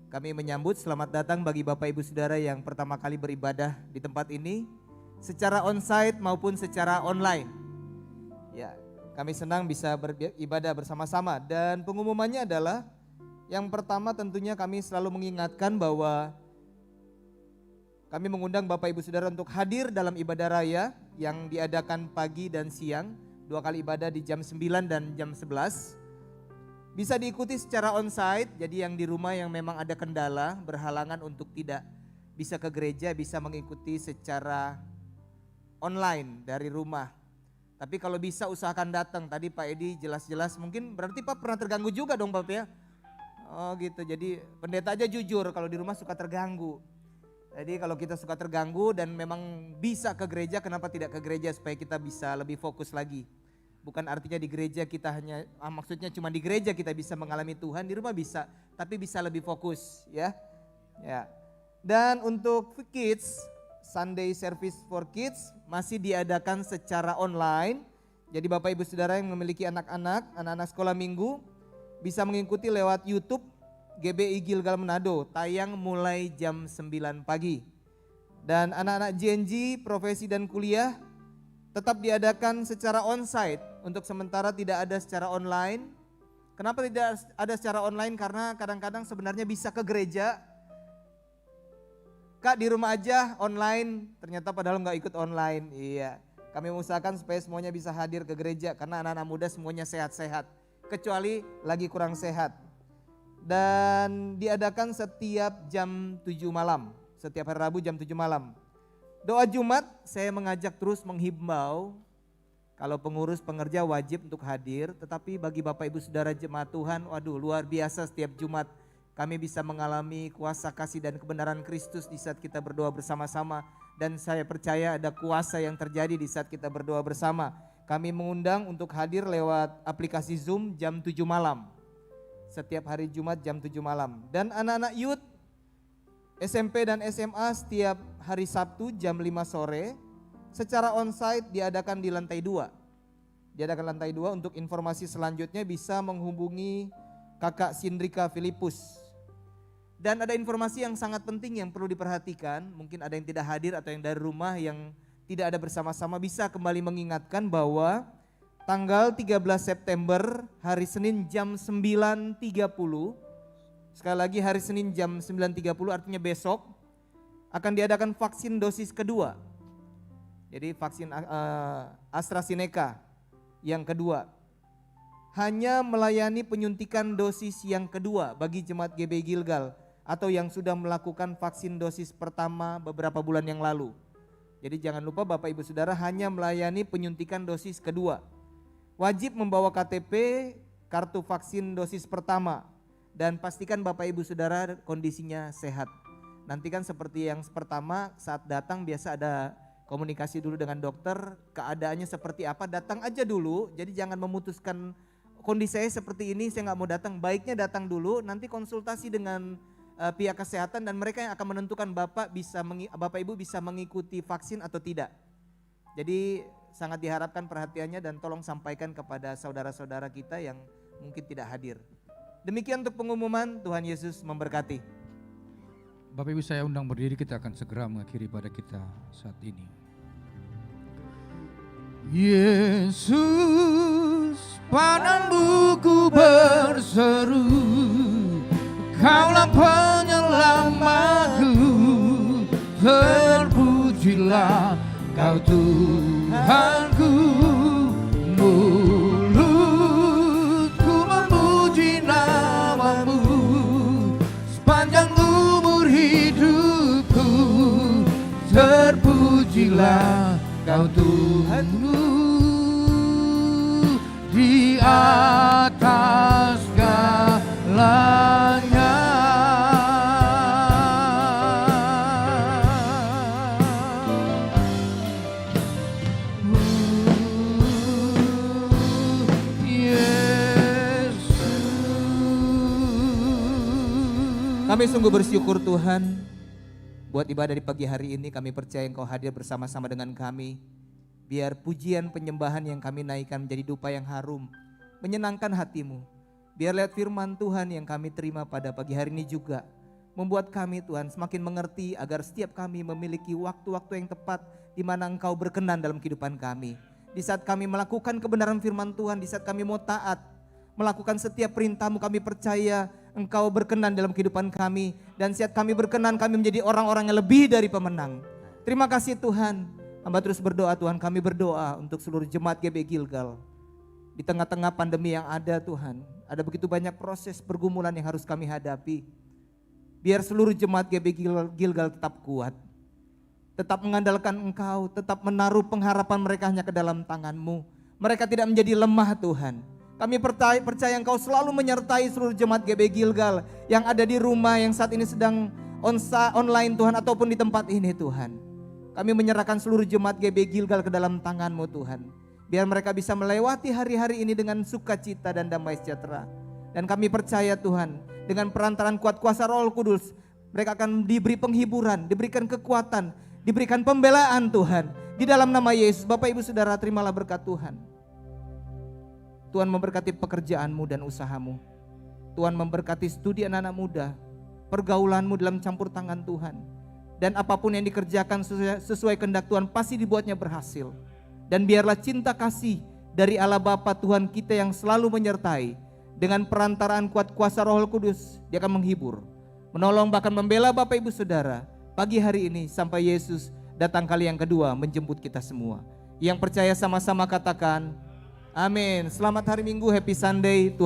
Kami menyambut selamat datang bagi Bapak Ibu Saudara yang pertama kali beribadah di tempat ini secara onsite maupun secara online. Ya, kami senang bisa beribadah bersama-sama dan pengumumannya adalah yang pertama tentunya kami selalu mengingatkan bahwa kami mengundang Bapak Ibu Saudara untuk hadir dalam ibadah raya yang diadakan pagi dan siang, 2 kali ibadah di jam 9 dan jam 11. Bisa diikuti secara onsite, jadi yang di rumah yang memang ada kendala, berhalangan untuk tidak bisa ke gereja, bisa mengikuti secara online dari rumah. Tapi kalau bisa usahakan datang, tadi Pak Edi jelas-jelas, mungkin berarti Pak pernah terganggu juga dong Pak ya? Oh gitu, jadi pendeta aja jujur kalau di rumah suka terganggu. Jadi kalau kita suka terganggu dan memang bisa ke gereja, kenapa tidak ke gereja supaya kita bisa lebih fokus lagi. Bukan artinya di gereja kita hanya, maksudnya cuma di gereja kita bisa mengalami Tuhan, di rumah bisa, tapi bisa lebih fokus ya. Ya. Dan untuk kids, Sunday Service for Kids masih diadakan secara online. Jadi Bapak Ibu Saudara yang memiliki anak-anak sekolah minggu bisa mengikuti lewat YouTube GBI Gilgal Manado, tayang mulai jam 9 pagi. Dan anak-anak JNG, profesi dan kuliah tetap diadakan secara onsite, untuk sementara tidak ada secara online. Kenapa tidak ada secara online? Karena kadang-kadang sebenarnya bisa ke gereja. Kak di rumah aja online, ternyata padahal nggak ikut online. Iya, kami mengusahakan supaya semuanya bisa hadir ke gereja karena anak-anak muda semuanya sehat-sehat. Kecuali lagi kurang sehat. Dan diadakan setiap jam 7 malam, setiap hari Rabu jam 7 malam. Doa Jumat saya mengajak terus menghimbau kalau pengurus pengerja wajib untuk hadir, tetapi bagi Bapak Ibu Saudara jemaat Tuhan, waduh luar biasa setiap Jumat kami bisa mengalami kuasa kasih dan kebenaran Kristus di saat kita berdoa bersama-sama. Dan saya percaya ada kuasa yang terjadi di saat kita berdoa bersama. Kami mengundang untuk hadir lewat aplikasi Zoom jam 7 malam. Setiap hari Jumat jam 7 malam. Dan anak-anak youth SMP dan SMA setiap hari Sabtu jam 5 sore secara onsite diadakan di lantai 2. Diadakan lantai 2. Untuk informasi selanjutnya bisa menghubungi Kakak Sindrika Filipus. Dan ada informasi yang sangat penting yang perlu diperhatikan, mungkin ada yang tidak hadir atau yang dari rumah yang tidak ada bersama-sama, bisa kembali mengingatkan bahwa tanggal 13 September hari Senin jam 9.30, sekali lagi hari Senin jam 9.30 artinya besok, akan diadakan vaksin dosis kedua. Jadi vaksin AstraZeneca yang kedua. Hanya melayani penyuntikan dosis yang kedua bagi jemaat GBI Gilgal atau yang sudah melakukan vaksin dosis pertama beberapa bulan yang lalu. Jadi jangan lupa Bapak Ibu Saudara hanya melayani penyuntikan dosis kedua. Wajib membawa KTP, kartu vaksin dosis pertama. Dan pastikan Bapak Ibu Saudara kondisinya sehat. Nanti kan seperti yang pertama saat datang biasa ada komunikasi dulu dengan dokter, keadaannya seperti apa, datang aja dulu. Jadi jangan memutuskan kondisi saya seperti ini, saya nggak mau datang. Baiknya datang dulu, nanti konsultasi dengan pihak kesehatan dan mereka yang akan menentukan Bapak Ibu bisa mengikuti vaksin atau tidak. Jadi sangat diharapkan perhatiannya dan tolong sampaikan kepada saudara-saudara kita yang mungkin tidak hadir. Demikian untuk pengumuman, Tuhan Yesus memberkati. Bapak Ibu saya undang berdiri, kita akan segera mengakhiri pada kita saat ini. Yesus, padamu ku berseru, Kaulah penyelamatku, terpujilah Kau Tuhanku. Mulutku memuji namamu sepanjang umur hidupku, terpujilah Kau Tuhanku di atas segalanya. Kami sungguh bersyukur Tuhan buat ibadah di pagi hari ini. Kami percaya Engkau hadir bersama-sama dengan kami. Biar pujian penyembahan yang kami naikkan menjadi dupa yang harum, menyenangkan hatimu. Biar lewat firman Tuhan yang kami terima pada pagi hari ini juga Membuat kami Tuhan semakin mengerti agar setiap kami memiliki waktu-waktu yang tepat di mana Engkau berkenan dalam kehidupan kami. Di saat kami melakukan kebenaran firman Tuhan, di saat kami mau taat, melakukan setiap perintah-Mu, kami percaya Engkau berkenan dalam kehidupan kami. Dan saat kami berkenan, kami menjadi orang-orang yang lebih dari pemenang. Terima kasih Tuhan. Hamba terus berdoa Tuhan, kami berdoa untuk seluruh jemaat GB Gilgal. Di tengah-tengah pandemi yang ada Tuhan, ada begitu banyak proses pergumulan yang harus kami hadapi. Biar seluruh jemaat GB Gilgal tetap kuat, tetap mengandalkan Engkau, tetap menaruh pengharapan mereka hanya ke dalam tangan-Mu. Mereka tidak menjadi lemah Tuhan. Kami percaya Engkau selalu menyertai seluruh jemaat GB Gilgal yang ada di rumah, yang saat ini sedang online Tuhan, ataupun di tempat ini Tuhan. Kami menyerahkan seluruh jemaat GB Gilgal ke dalam tangan-Mu Tuhan. Biar mereka bisa melewati hari-hari ini dengan sukacita dan damai sejahtera. Dan kami percaya Tuhan, dengan perantaran kuat kuasa Roh Kudus, mereka akan diberi penghiburan, diberikan kekuatan, diberikan pembelaan Tuhan. Di dalam nama Yesus, Bapak Ibu Saudara, terimalah berkat Tuhan. Tuhan memberkati pekerjaan-Mu dan usaha-Mu. Tuhan memberkati studi anak-anak muda, pergaulan-Mu dalam campur tangan Tuhan. Dan apapun yang dikerjakan sesuai kehendak Tuhan pasti dibuatnya berhasil. Dan biarlah cinta kasih dari Allah Bapa Tuhan kita yang selalu menyertai, dengan perantaraan kuat kuasa Roh Kudus, Dia akan menghibur, menolong, bahkan membela Bapak Ibu Saudara pagi hari ini sampai Yesus datang kali yang kedua menjemput kita semua. Yang percaya sama-sama katakan amin. Selamat hari Minggu, happy Sunday. Tuhan